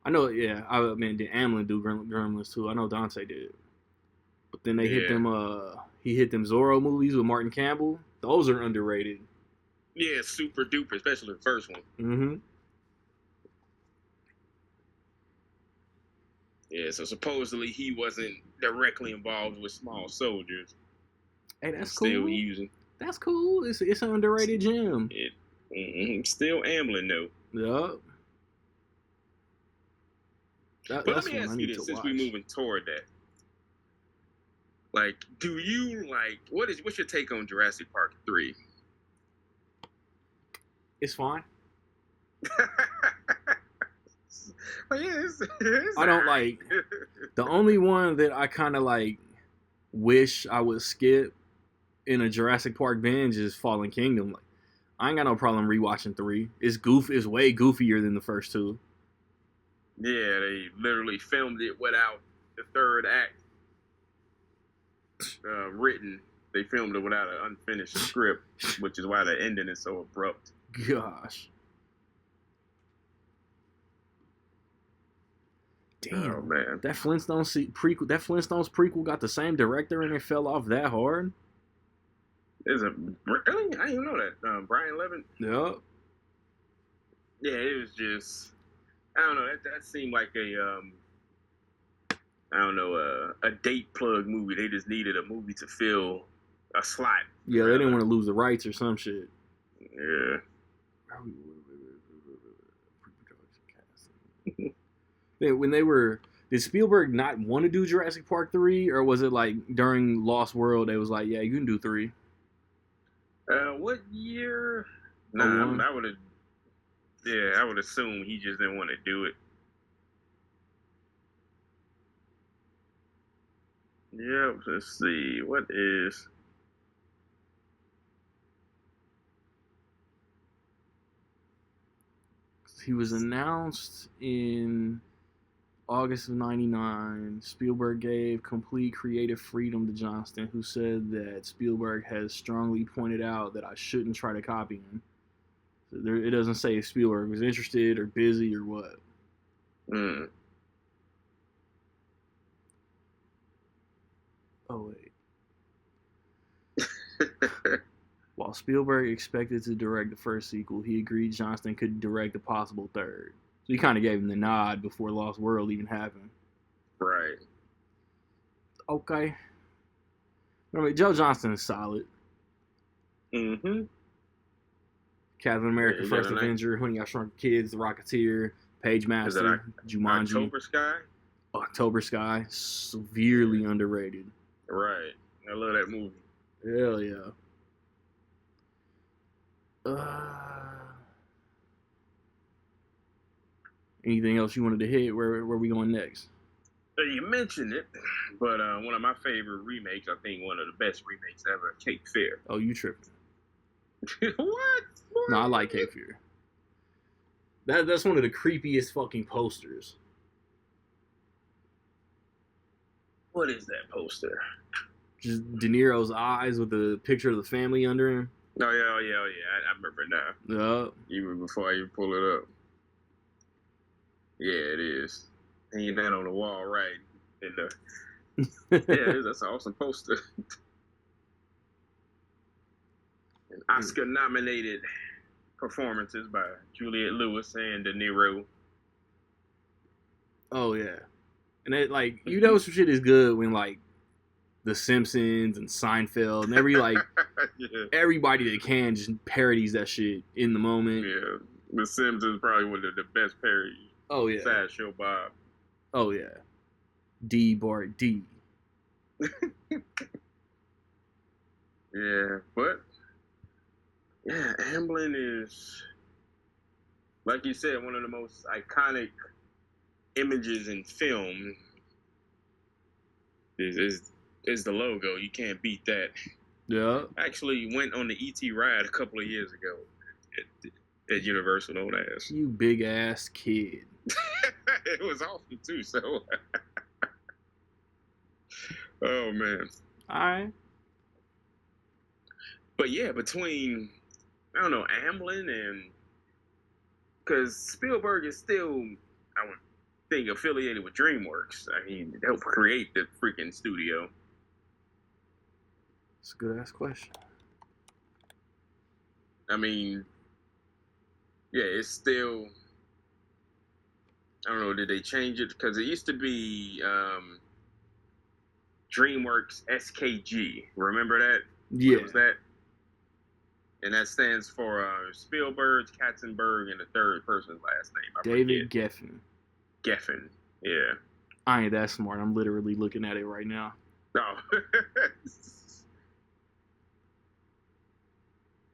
I know, yeah. I mean, did Amblin do Gremlins 2? I know Dante did. But then they hit them, he hit them Zorro movies with Martin Campbell. Those are underrated. Yeah, super duper, especially the first one. Yeah, so supposedly he wasn't directly involved with Small Soldiers. Hey, that's cool. Still using. That's cool. It's an underrated gem. Still Amblin, though. Yup. But let me ask you this, since we're moving toward that. Like, do you like what's your take on Jurassic Park 3? It's fine. It's I don't like the only one that I kind of like wish I would skip in a Jurassic Park binge is Fallen Kingdom. Like, I ain't got no problem rewatching 3. It's way goofier than the first 2. Yeah, they literally filmed it without the third act written. They filmed it without an unfinished script, which is why the ending is so abrupt. Gosh. Damn, oh, man. That Flintstones prequel got the same director and it fell off that hard. Is it really? I didn't even know that. Brian Levin. Yep. Yeah, it was just I don't know. That seemed like a date plug movie. They just needed a movie to fill a slot. Yeah, they didn't want to lose the rights or some shit. Yeah. Did Spielberg not want to do Jurassic Park 3, or was it like during Lost World they was like, yeah, you can do 3? What year? Nah, I would assume he just didn't want to do it. Yeah, let's see. What is... He was announced in August of '99. Spielberg gave complete creative freedom to Johnston, who said that Spielberg has strongly pointed out that I shouldn't try to copy him. So it doesn't say if Spielberg was interested or busy or what. Oh, wait. While Spielberg expected to direct the first sequel, he agreed Johnston could direct a possible third. So he kind of gave him the nod before Lost World even happened. Right. Okay. I mean, Joe Johnston is solid. Mm-hmm. Captain America, Yeah, First Avenger, Honey, I Shrunk the Kids, The Rocketeer, Page Master, Jumanji. October Sky? October Sky, severely underrated. Right. I love that movie. Hell yeah. Anything else you wanted to hit? Where we going next? You mentioned it, but one of my favorite remakes, I think one of the best remakes ever, Cape Fear. Oh, you tripping. What? No, I like Cape Fear. That's one of the creepiest fucking posters. What is that poster? Just De Niro's eyes with the picture of the family under him. Oh yeah. I remember now. Even before I even pull it up. Yeah, it is. Hanging down on the wall, right? That's an awesome poster. And Oscar-nominated performances by Juliette Lewis and De Niro. Oh yeah, and it like you know some shit is good when like The Simpsons and Seinfeld and everybody that can just parodies that shit in the moment. Yeah, The Simpsons is probably one of the best parodies. Oh yeah, Sideshow Bob. Oh yeah, D Bart D. Yeah, but yeah, Amblin is, like you said, one of the most iconic images in film. Is the logo. You can't beat that. Yeah. Actually went on the E.T. ride a couple of years ago at Universal, no ass. You big ass kid. It was awesome too, so. Oh man. Alright. But yeah, between, I don't know, Amblin and, because Spielberg is still, I would think, affiliated with DreamWorks. I mean, they helped create the freaking studio. It's a good ass question. I mean, yeah, it's still, I don't know, did they change it? Because it used to be DreamWorks SKG. Remember that? Yeah. What was that? And that stands for Spielberg, Katzenberg, and the third person's last name. David Geffen. Geffen, yeah. I ain't that smart. I'm literally looking at it right now. Oh.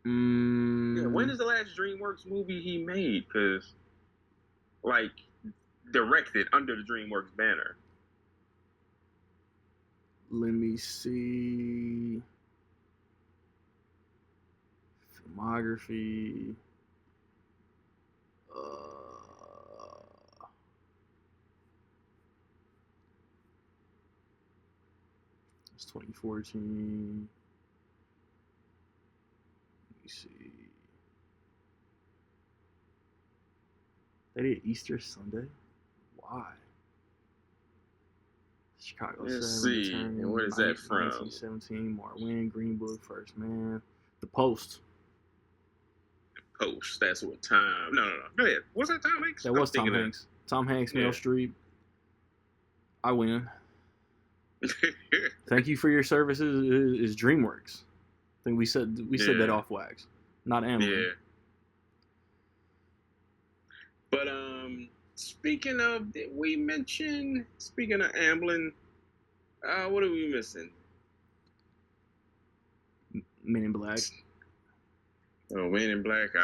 Yeah, when is the last DreamWorks movie he made? Because, like, directed under the DreamWorks banner. Let me see. Filmography. It's 2014. Let me see. They did Easter Sunday? Why? Chicago 7. Let's see. And what is that from? 1917. Marlin, Green Book, First Man. The Post. Post. That's what Tom. No. Go ahead. Was that Tom Hanks? That was Tom Hanks. Tom Hanks, Meryl Streep. I win. Thank you for your services. Is DreamWorks. I think we said that off wax, not Amblin. Yeah. But speaking of, did we mention? Speaking of Amblin, what are we missing? Men in Black. Oh, Men in Black.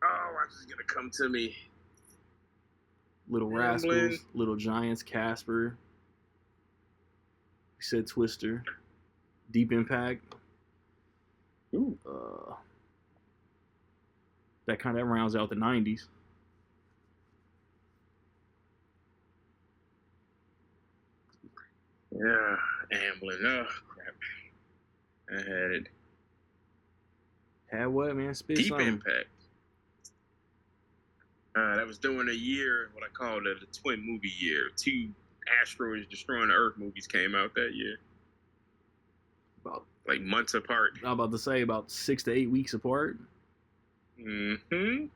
Watch this gonna come to me. Little Rascals, Little Giants, Casper. We said Twister. Deep Impact. Ooh. That kind of rounds out the 90s. Yeah, Amblin. Oh, crap. I had it. Had what, man? Deep Impact. That was during a year, what I call the twin movie year. 2 asteroids destroying the Earth movies came out that year. About like months apart. I'm about to say about 6 to 8 weeks apart. Mm-hmm.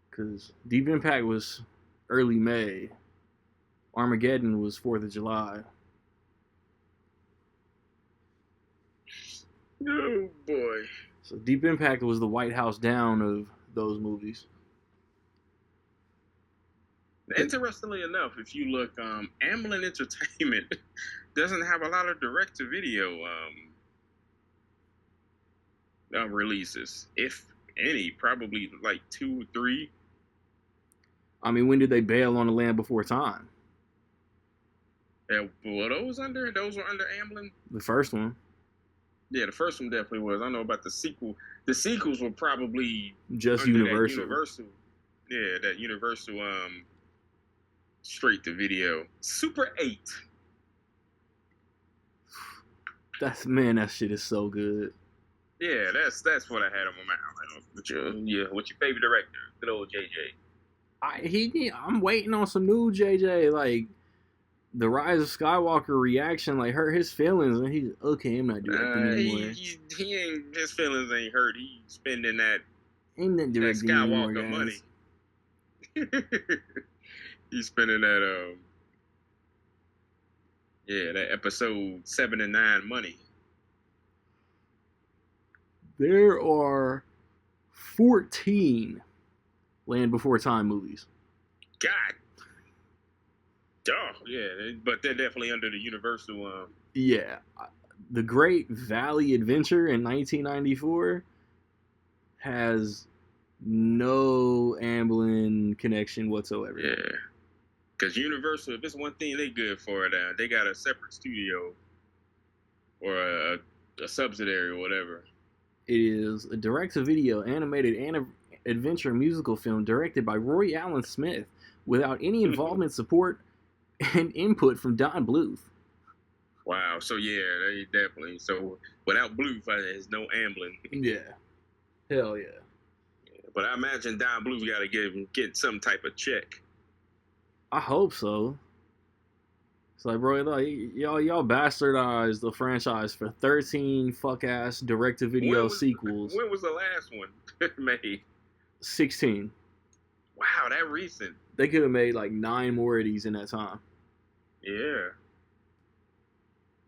Because Deep Impact was early May. Armageddon was 4th of July. Oh boy. So Deep Impact was the White House Down of those movies. Interestingly enough, if you look, Amblin Entertainment doesn't have a lot of direct-to-video releases, if any. Probably like 2 or 3. I mean, when did they bail on The Land Before Time? Were those were under Amblin? The first one. Yeah, the first one definitely was. I don't know about the sequel. The sequels were probably Just under Universal. That Universal. Yeah, that Universal straight to video. Super 8. That shit is so good. Yeah, that's what I had on my mind. What's your favorite director? Good old JJ. I'm waiting on some new JJ, like the Rise of Skywalker reaction, like hurt his feelings, and he's okay. I'm not directing anymore. He ain't, his feelings ain't hurt. He's spending that directing Skywalker anymore, money. He's spending that that episode 7 and 9 money. There are 14 Land Before Time movies. God. Oh, yeah, but they're definitely under the Universal. Yeah. The Great Valley Adventure in 1994 has no Amblin connection whatsoever. Yeah. Because Universal, if it's one thing they good for, they got a separate studio or a subsidiary or whatever. It is a direct-to-video animated adventure musical film directed by Roy Allen Smith without any involvement, support, and input from Don Bluth. Wow. So, yeah, they definitely. So, without Bluth, there's no Amblin. Yeah. Hell yeah. But I imagine Don Bluth got to get some type of check. I hope so. It's like, bro, like, y'all bastardized the franchise for 13 fuck-ass direct-to-video sequels. When was the last one made? 16. Wow, that recent. They could have made like 9 more of these in that time. Yeah.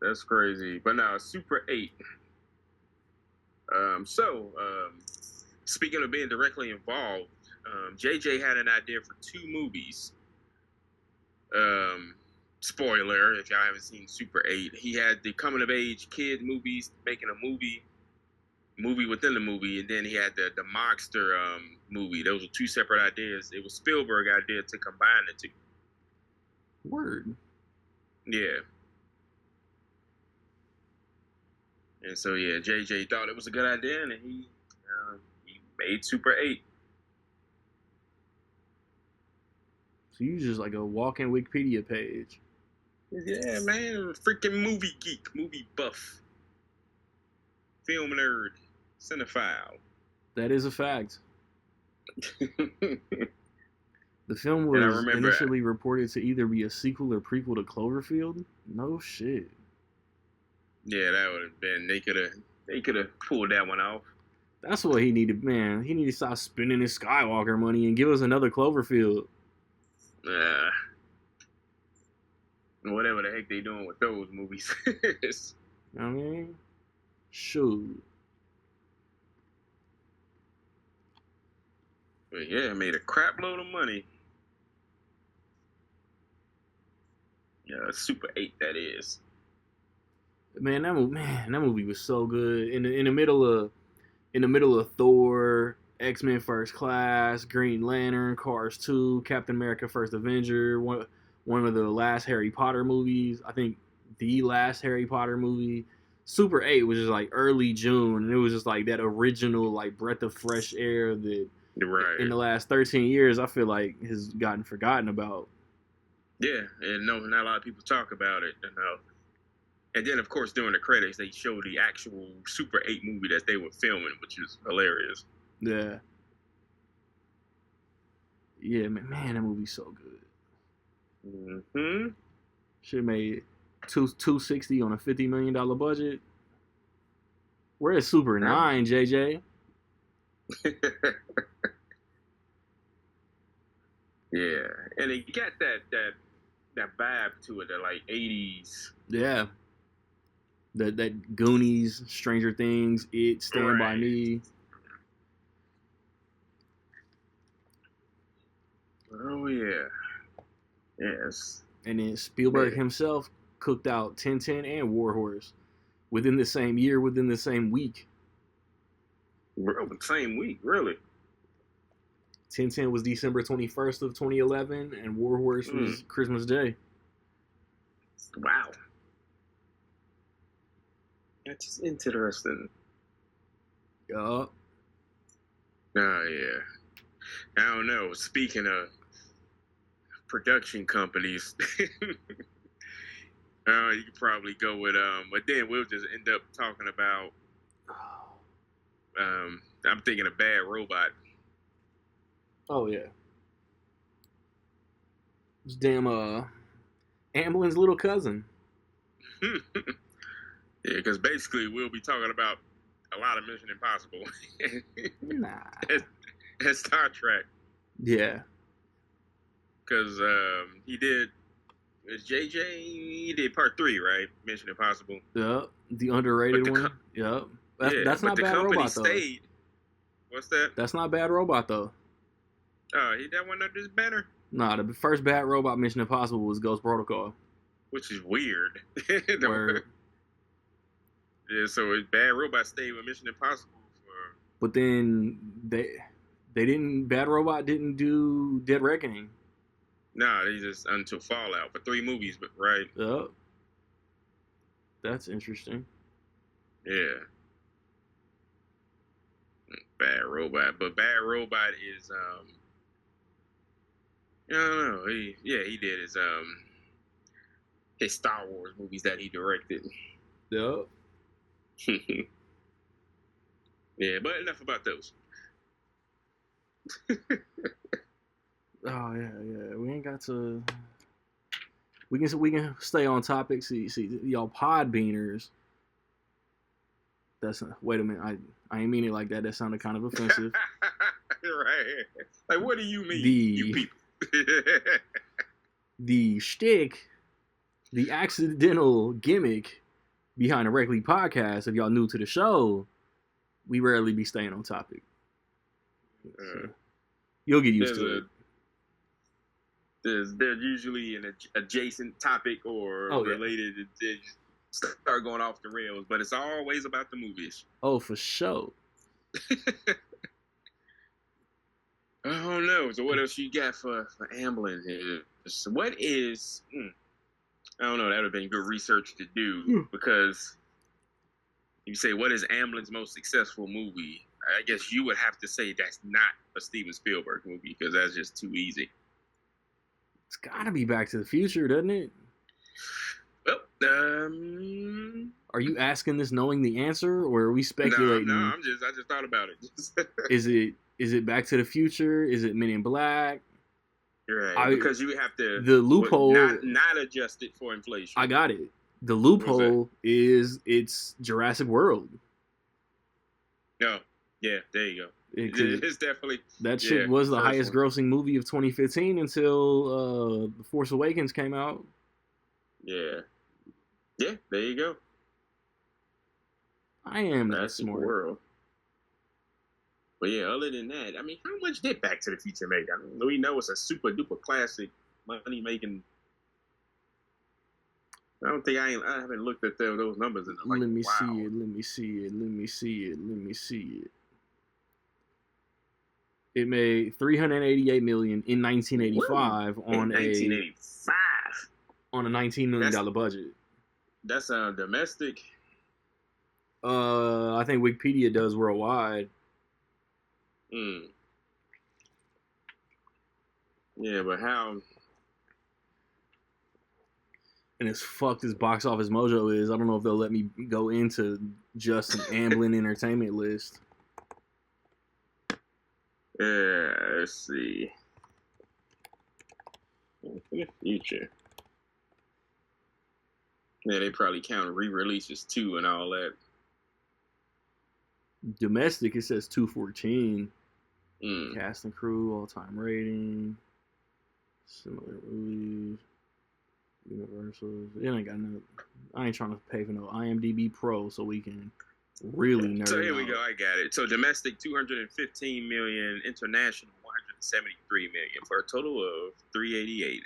That's crazy. But now, Super 8. Speaking of being directly involved, JJ had an idea for 2 movies. Spoiler, if y'all haven't seen Super 8, he had the coming of age kid movies, making a movie within the movie, and then he had the monster movie. Those were 2 separate ideas. It was Spielberg's idea to combine the 2. Word. Yeah. And so yeah, JJ thought it was a good idea, and he made Super 8. So you just like a walking Wikipedia page. Yeah, man, freaking movie geek, movie buff, film nerd, cinephile. That is a fact. The film was initially reported to either be a sequel or prequel to Cloverfield. No shit. Yeah, that would have been. They could have pulled that one off. That's what he needed, man. He needed to stop spending his Skywalker money and give us another Cloverfield. Whatever the heck they doing with those movies. I mean, shoot. But yeah, it made a crap load of money. Yeah, Super 8 that is. Man, that movie was so good. In the middle of Thor, X-Men First Class, Green Lantern, Cars 2, Captain America First Avenger, one of the last Harry Potter movies. I think the last Harry Potter movie. Super 8 was just like early June, and it was just like that original like breath of fresh air that in the last 13 years I feel like has gotten forgotten about. Yeah, and no, not a lot of people talk about it. And then, of course, during the credits, they show the actual Super 8 movie that they were filming, which is hilarious. Yeah. Yeah, man, that movie's so good. Mm-hmm. Should made $260 on a $50 million budget. Where's Super 9, JJ? Yeah, and it got that vibe to it, that like 80s. Yeah. That Goonies, Stranger Things, It, Stand By Me. Oh yeah. Yes. And then Spielberg himself cooked out 1010 and War Horse within the same year, within the same week. Same week, really. 1010 was December 21st of 2011, and War Horse was Christmas Day. Wow. That's interesting. Yup. Oh, yeah. I don't know. Speaking of production companies, you could probably go with, but then we'll just end up talking about, I'm thinking of Bad Robot. Oh, yeah. It's damn, Amblin's little cousin. Yeah, because basically we'll be talking about a lot of Mission Impossible. Nah. And Star Trek. Yeah. Because he did, he did part 3, right? Mission Impossible. Yep. The underrated one. Yep. That's not Bad Robot, though. Stayed. What's that? That's not Bad Robot, though. Oh, that one under this banner? Nah, the first Bad Robot Mission Impossible was Ghost Protocol. Which is weird. Word. Yeah, so Bad Robot stayed with Mission Impossible But then Bad Robot didn't do Dead Reckoning. Nah, they just until Fallout for 3 movies, but right. Yep. That's interesting. Yeah. Bad Robot. But Bad Robot is I don't know. He did his Star Wars movies that he directed. Yep. Yeah, but enough about those. Oh yeah. We ain't got to. We can stay on topic. See, y'all Podbeaners. Wait a minute. I ain't mean it like that. That sounded kind of offensive. Right. Like, what do you mean, you people? The shtick, the accidental gimmick behind the Reckley podcast, if y'all new to the show, we rarely be staying on topic. So you'll get used to it. There's usually an adjacent topic or related. They start going off the rails, but it's always about the movies. Oh, for sure. Oh no! So what else you got for Amblin here? So what is? I don't know. That would have been good research to do because you say what is Amblin's most successful movie? I guess you would have to say that's not a Steven Spielberg movie because that's just too easy. It's gotta be Back to the Future, doesn't it? Well, are you asking this knowing the answer, or are we speculating? No, I just thought about it. Is it Back to the Future? Is it Men in Black? Right, because you have to the loophole not adjust it for inflation. I got it. The loophole is it's Jurassic World. Oh, yeah, there you go. It's definitely that shit was the highest grossing movie of 2015 until The Force Awakens came out. Yeah, there you go. I am that smart. World. But yeah, other than that, I mean, how much did Back to the Future make? I mean, we know it's a super duper classic, money making. I don't think I haven't looked at those numbers in Let me see it. It made $388 million in 1985 on a $19 million budget. That's domestic. I think Wikipedia does worldwide. Yeah, but how? And as fucked as Box Office Mojo is, I don't know if they'll let me go into just an Amblin Entertainment list. Yeah, let's see. Future. Yeah, they probably count re-releases too and all that. Domestic, it says 214. Cast and crew, all-time rating, similar movies, Universal. It ain't got no. I ain't trying to pay for no IMDb Pro so we can really nerd So here out. we go. I got it. So domestic 215 million, international 173 million, for a total of 388.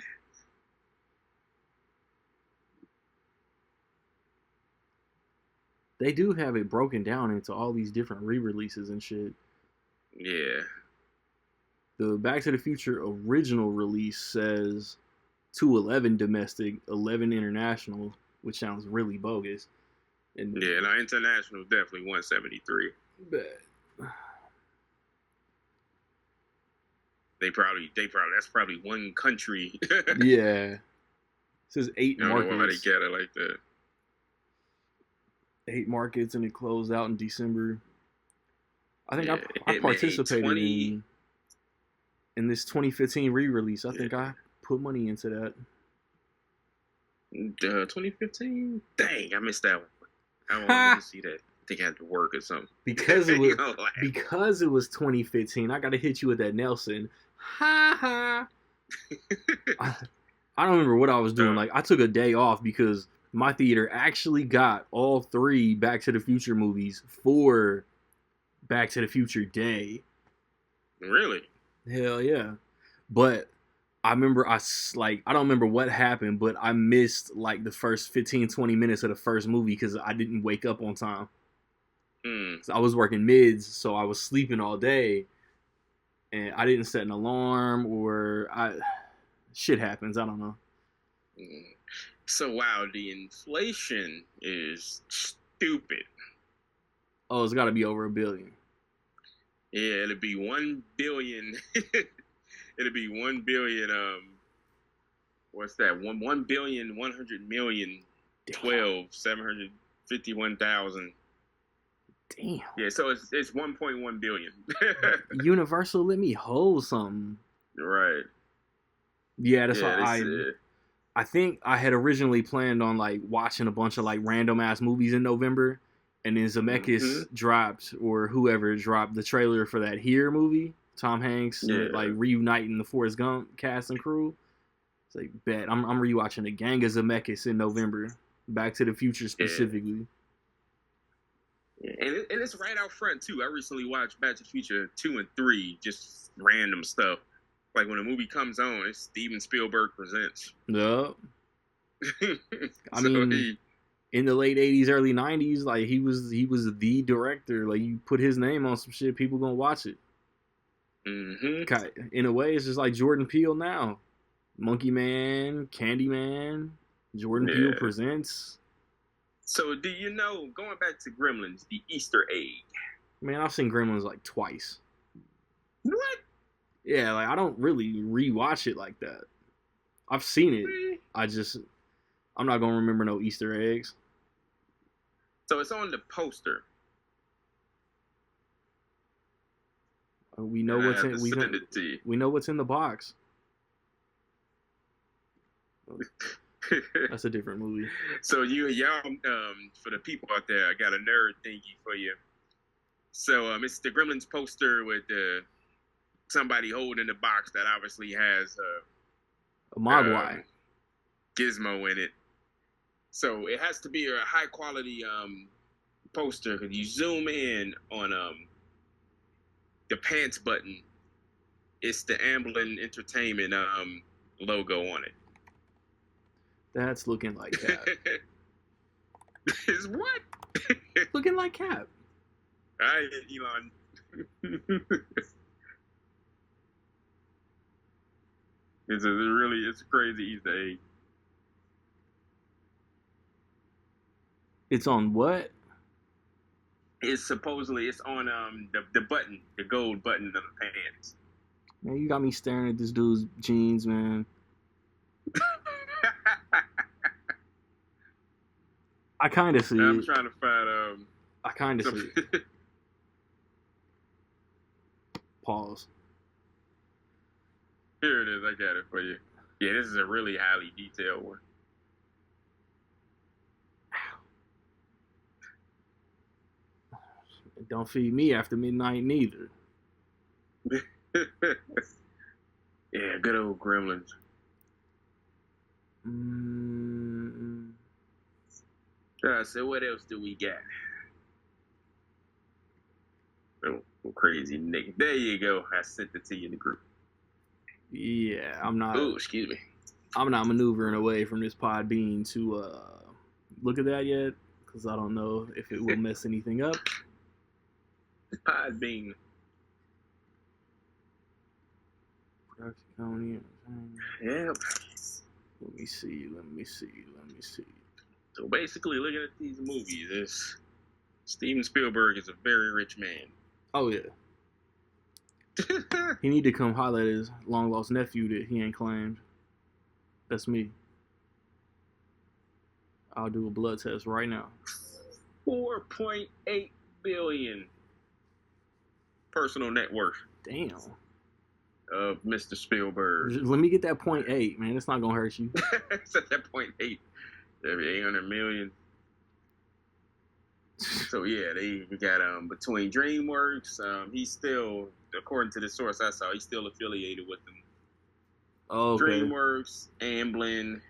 They do have it broken down into all these different re-releases and shit. Yeah. The Back to the Future original release says 211 domestic, 11 international, which sounds really bogus. And Yeah, now international definitely 173. but They probably that's probably one country. yeah, it says 8 I don't know why they markets. get it like that. 8 markets, and it closed out in December. I think Yeah, I it made participated 20. in this 2015 re-release. I think I put money into that. 2015. Dang, I missed that one. I wanted to see that. I think I had to work or something. Because it was 2015. I gotta hit you with that Nelson. Ha ha. I don't remember what I was doing. Like, I took a day off because my theater actually got all 3 Back to the Future movies for Back to the Future Day. Really? Hell yeah. But I remember I don't remember what happened, but I missed like the first 15-20 minutes of the first movie because I didn't wake up on time. So I was working mids, so I was sleeping all day, and I didn't set an alarm, or shit happens. I don't know. So wow, the inflation is stupid. Oh, it's got to be over $1 billion. Yeah, it'll be 1 billion. It'll be 1 billion. What's that? 1 billion 100 million 751,000. Damn. Yeah, so it's 1.1 billion. Universal, let me hold something. Right. Yeah, that's why I think I had originally planned on like watching a bunch of like random ass movies in November, and then Zemeckis dropped, or whoever dropped, the trailer for that Here movie, Tom Hanks, like reuniting the Forrest Gump cast and crew. It's like, bet I'm rewatching the gang of Zemeckis in November, Back to the Future specifically. Yeah. And it's right out front too. I recently watched Back to the Future 2 and 3, just random stuff. Like when a movie comes on, it's Steven Spielberg presents. Yep. I mean, in the late 80s, early 90s, like he was the director. Like, you put his name on some shit, people gonna watch it. In a way, it's just like Jordan Peele now. Monkey Man, Candyman, Jordan Peele presents. So do you know, going back to Gremlins, the Easter egg? Man, I've seen Gremlins like twice. What? Yeah, like I don't really rewatch it like that. I've seen it. I'm not gonna remember no Easter eggs. So it's on the poster. We know what's in. We know what's in the box. That's a different movie. So y'all, for the people out there, I got a nerd thingy for you. So it's the Gremlins poster with somebody holding the box that obviously has a Mogwai gizmo in it. So it has to be a high quality poster, because you zoom in on the pants button, it's the Amblin Entertainment logo on it. That's looking like Cap. Is what? Looking like Cap. All right, Elon. It's a crazy Easter egg. It's on what? It's on the button, the gold button of the pants. Man, you got me staring at this dude's jeans, man. I kind of see it. I'm trying to find I kind of see it. Pause. Here it is. I got it for you. Yeah, this is a really highly detailed one. Don't feed me after midnight neither. Yeah, good old Gremlins. So what else do we got? Oh, crazy nigga. There you go. I sent it to you in the group. Yeah, I'm not. Oh, excuse me. I'm not maneuvering away from this Podbean to look at that yet, because I don't know if it will mess anything up. Podbean. Production company. Yep. Let me see. So basically, looking at these movies, Steven Spielberg is a very rich man. Oh yeah. He need to come holler at his long lost nephew that he ain't claimed. That's me. I'll do a blood test right now. 4.8 billion personal net worth. Damn. Of Mr. Spielberg. Let me get that 0.8, man. It's not gonna hurt you. It's at that 0.8. Every 800 million. So yeah, we got between DreamWorks. He's still, according to the source I saw, he's still affiliated with them. Oh, okay. DreamWorks, Amblin.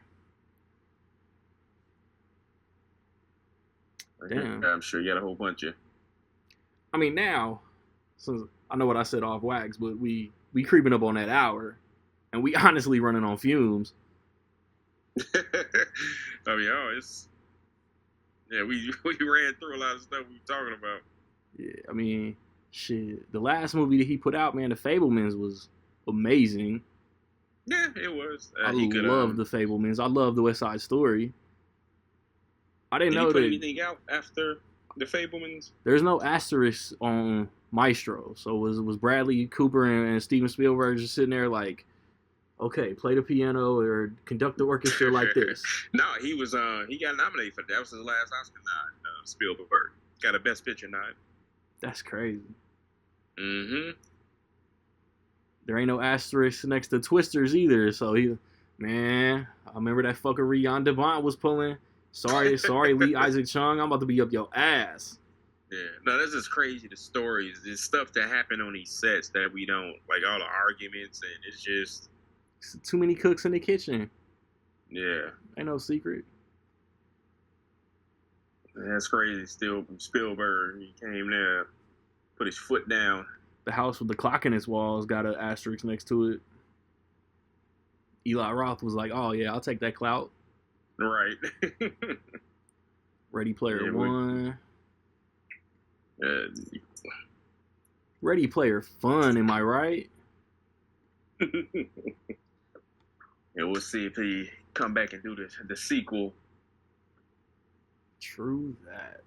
Damn. I'm sure you got a whole bunch of. I mean, now, since I know what I said off wax, but we creeping up on that hour, and we honestly running on fumes. I mean, we ran through a lot of stuff we were talking about. Yeah, I mean, shit. The last movie that he put out, man, The Fabelmans, was amazing. Yeah, it was. I love The Fabelmans. I love The West Side Story. I didn't know he put that anything out after The Fabelmans. There's no asterisk on Maestro, so was Bradley Cooper and Steven Spielberg just sitting there like, okay, play the piano or conduct the orchestra like this? No, he was. He got nominated for that. Was his last Oscar nod. Spielberg got a Best Picture nod. That's crazy. Mm-hmm. There ain't no asterisk next to Twisters either. So I remember that fucker Rian Devant was pulling. Sorry, Lee Isaac Chung. I'm about to be up your ass. Yeah, no, that's just crazy. The stories, the stuff that happened on these sets that we don't like, all the arguments, and it's just too many cooks in the kitchen. Yeah, ain't no secret. That's crazy. Still, Spielberg, he came there, put his foot down. The house with the clock in its walls got an asterisk next to it. Eli Roth was like, "Oh yeah, I'll take that clout." Right. Ready Player One. Ready Player Fun, am I right? And we'll see if he come back and do the sequel. True that.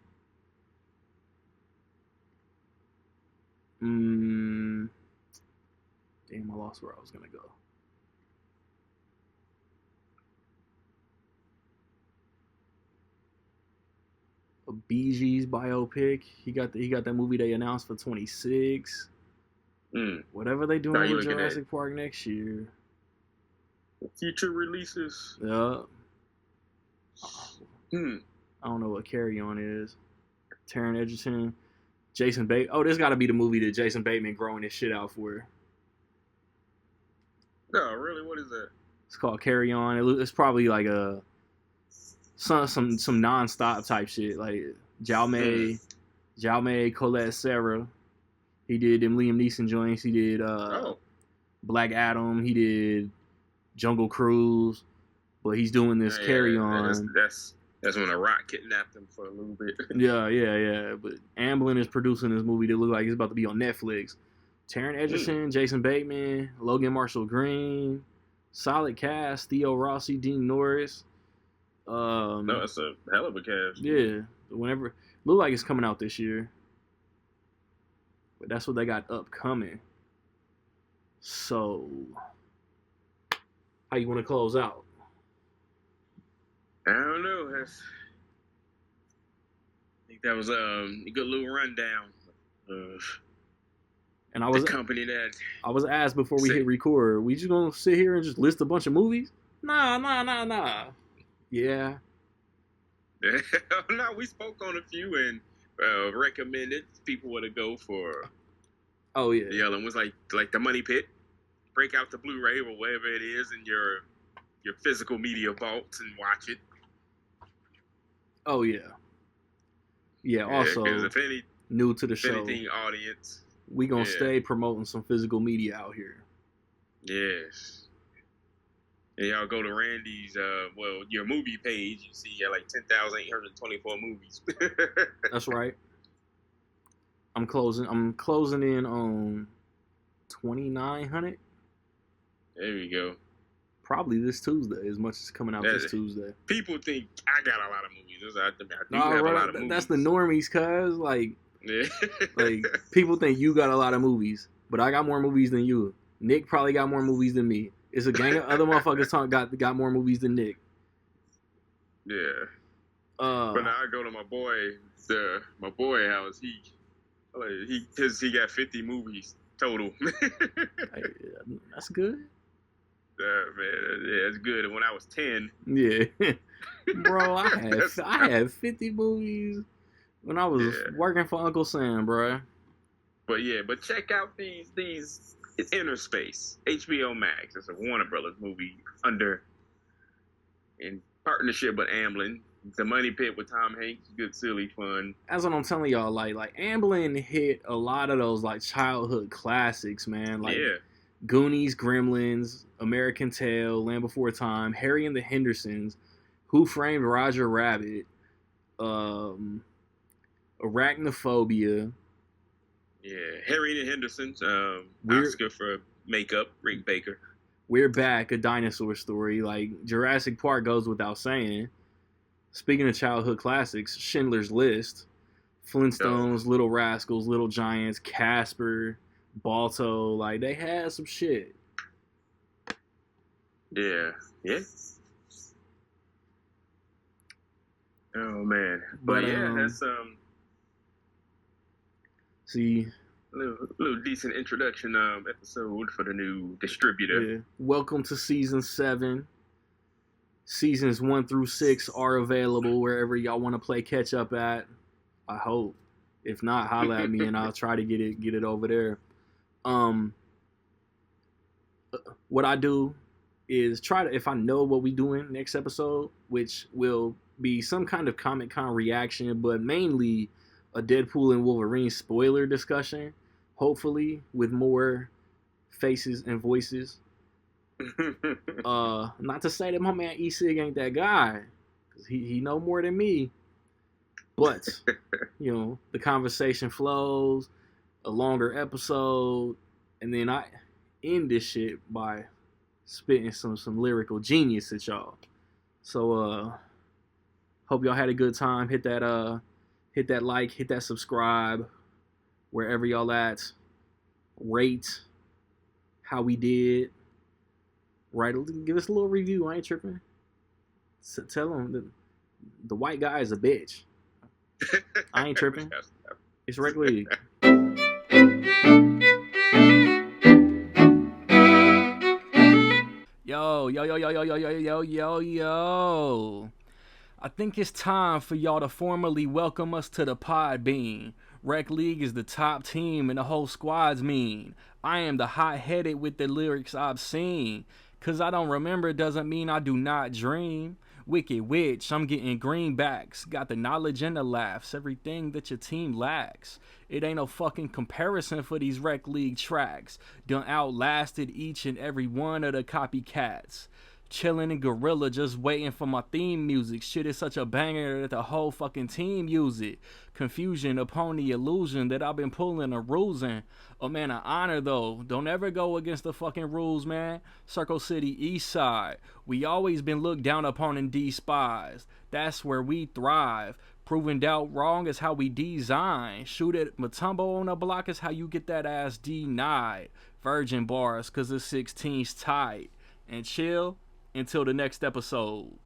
Damn, I lost where I was gonna go. A Bee Gees biopic. He got that movie they announced for 26. Whatever they doing with Jurassic Park next year. Future releases. Yeah. I don't know what Carry On is. Taron Egerton, Jason Bateman. Oh, this got to be the movie that Jason Bateman growing his shit out for. Oh, really? What is that? It's called Carry On. It's probably like some nonstop type shit, like Jaume, Colette Serra. He did them Liam Neeson joints. He did Black Adam. He did Jungle Cruise. But he's doing this Carry On. That's when a rock kidnapped him for a little bit. Yeah. But Amblin is producing this movie that looks like it's about to be on Netflix. Taron Egerton, Jason Bateman, Logan Marshall Green, solid cast. Theo Rossi, Dean Norris. No, it's a hell of a cast. Yeah, look like it's coming out this year, but that's what they got upcoming. So, how you want to close out? I don't know. I think that was a good little rundown of and I was the company that I was asked before we hit record. We just gonna sit here and just list a bunch of movies? Nah. Yeah. No, we spoke on a few and recommended people to go for. Oh yeah. The other one was like The Money Pit. Break out the Blu-ray or whatever it is in your physical media vaults and watch it. Oh yeah. Yeah. Yeah, Also, because new to the if show, anything, audience. we gonna Yeah. stay promoting some physical media out here. Yes. And y'all go to Randy's, your movie page. You see, like 10,824 movies. That's right. I'm closing in on 2,900. There we go. Probably this Tuesday, as much as coming out this Tuesday. People think I got a lot of movies. I do have a lot of movies. That's the normies, cuz. Like, yeah. like, people think you got a lot of movies, but I got more movies than you. Nick probably got more movies than me. It's a gang of other motherfuckers got more movies than Nick. Yeah. But now I go to my boy house. He got 50 movies total. Hey, that's good. Man, yeah, it's good. And when I was 10, yeah, bro, I had 50 movies when I was working for Uncle Sam, bro. But check out these Inner Space, HBO Max. It's a Warner Brothers movie in partnership with Amblin. The Money Pit with Tom Hanks, good silly fun. That's what I'm telling y'all. Like Amblin hit a lot of those like childhood classics, man. Like Goonies, Gremlins, American Tail, Land Before Time, Harry and the Hendersons, Who Framed Roger Rabbit, Arachnophobia. Yeah, Harry and the Hendersons, Oscar for makeup, Rick Baker. We're Back, A Dinosaur Story. Like Jurassic Park goes without saying. Speaking of childhood classics, Schindler's List, Flintstones, Little Rascals, Little Giants, Casper, Balto, like they had some shit. Yeah. Oh man, but that's see, a little decent introduction episode for the new distributor. Yeah. Welcome to season 7. Seasons 1 through 6 are available wherever y'all want to play catch up at. I hope. If not, holla at me and I'll try to get it over there. What I do is try to, if I know what we doing next episode, which will be some kind of Comic-Con reaction, but mainly a Deadpool and Wolverine spoiler discussion, hopefully with more faces and voices. Not to say that my man E-Sig ain't that guy, because he know more than me, but the conversation flows, a longer episode, and then I end this shit by spitting some lyrical genius at y'all. So hope y'all had a good time. Hit that like, hit that subscribe wherever y'all at. Rate how we did. Right, give us a little review. I ain't tripping. Tell them the white guy is a bitch. I ain't tripping. It's Rec League. Yo. I think it's time for y'all to formally welcome us to the Podbean. Rec League is the top team and the whole squad's mean. I am the hot-headed with the lyrics I've seen. Cause I don't remember doesn't mean I do not dream. Wicked Witch, I'm getting greenbacks. Got the knowledge and the laughs, everything that your team lacks. It ain't no fucking comparison for these Rec League tracks. Done outlasted each and every one of the copycats. Chillin' in Gorilla, just waiting for my theme music. Shit is such a banger that the whole fucking team use it. Confusion upon the illusion that I've been pulling a rusing. Oh man, an honor though. Don't ever go against the fucking rules, man. Circle City East Side. We always been looked down upon and despised. That's where we thrive. Proving doubt wrong is how we design. Shoot at Matumbo on the block is how you get that ass denied. Virgin bars, cause the 16's tight. And chill until the next episode.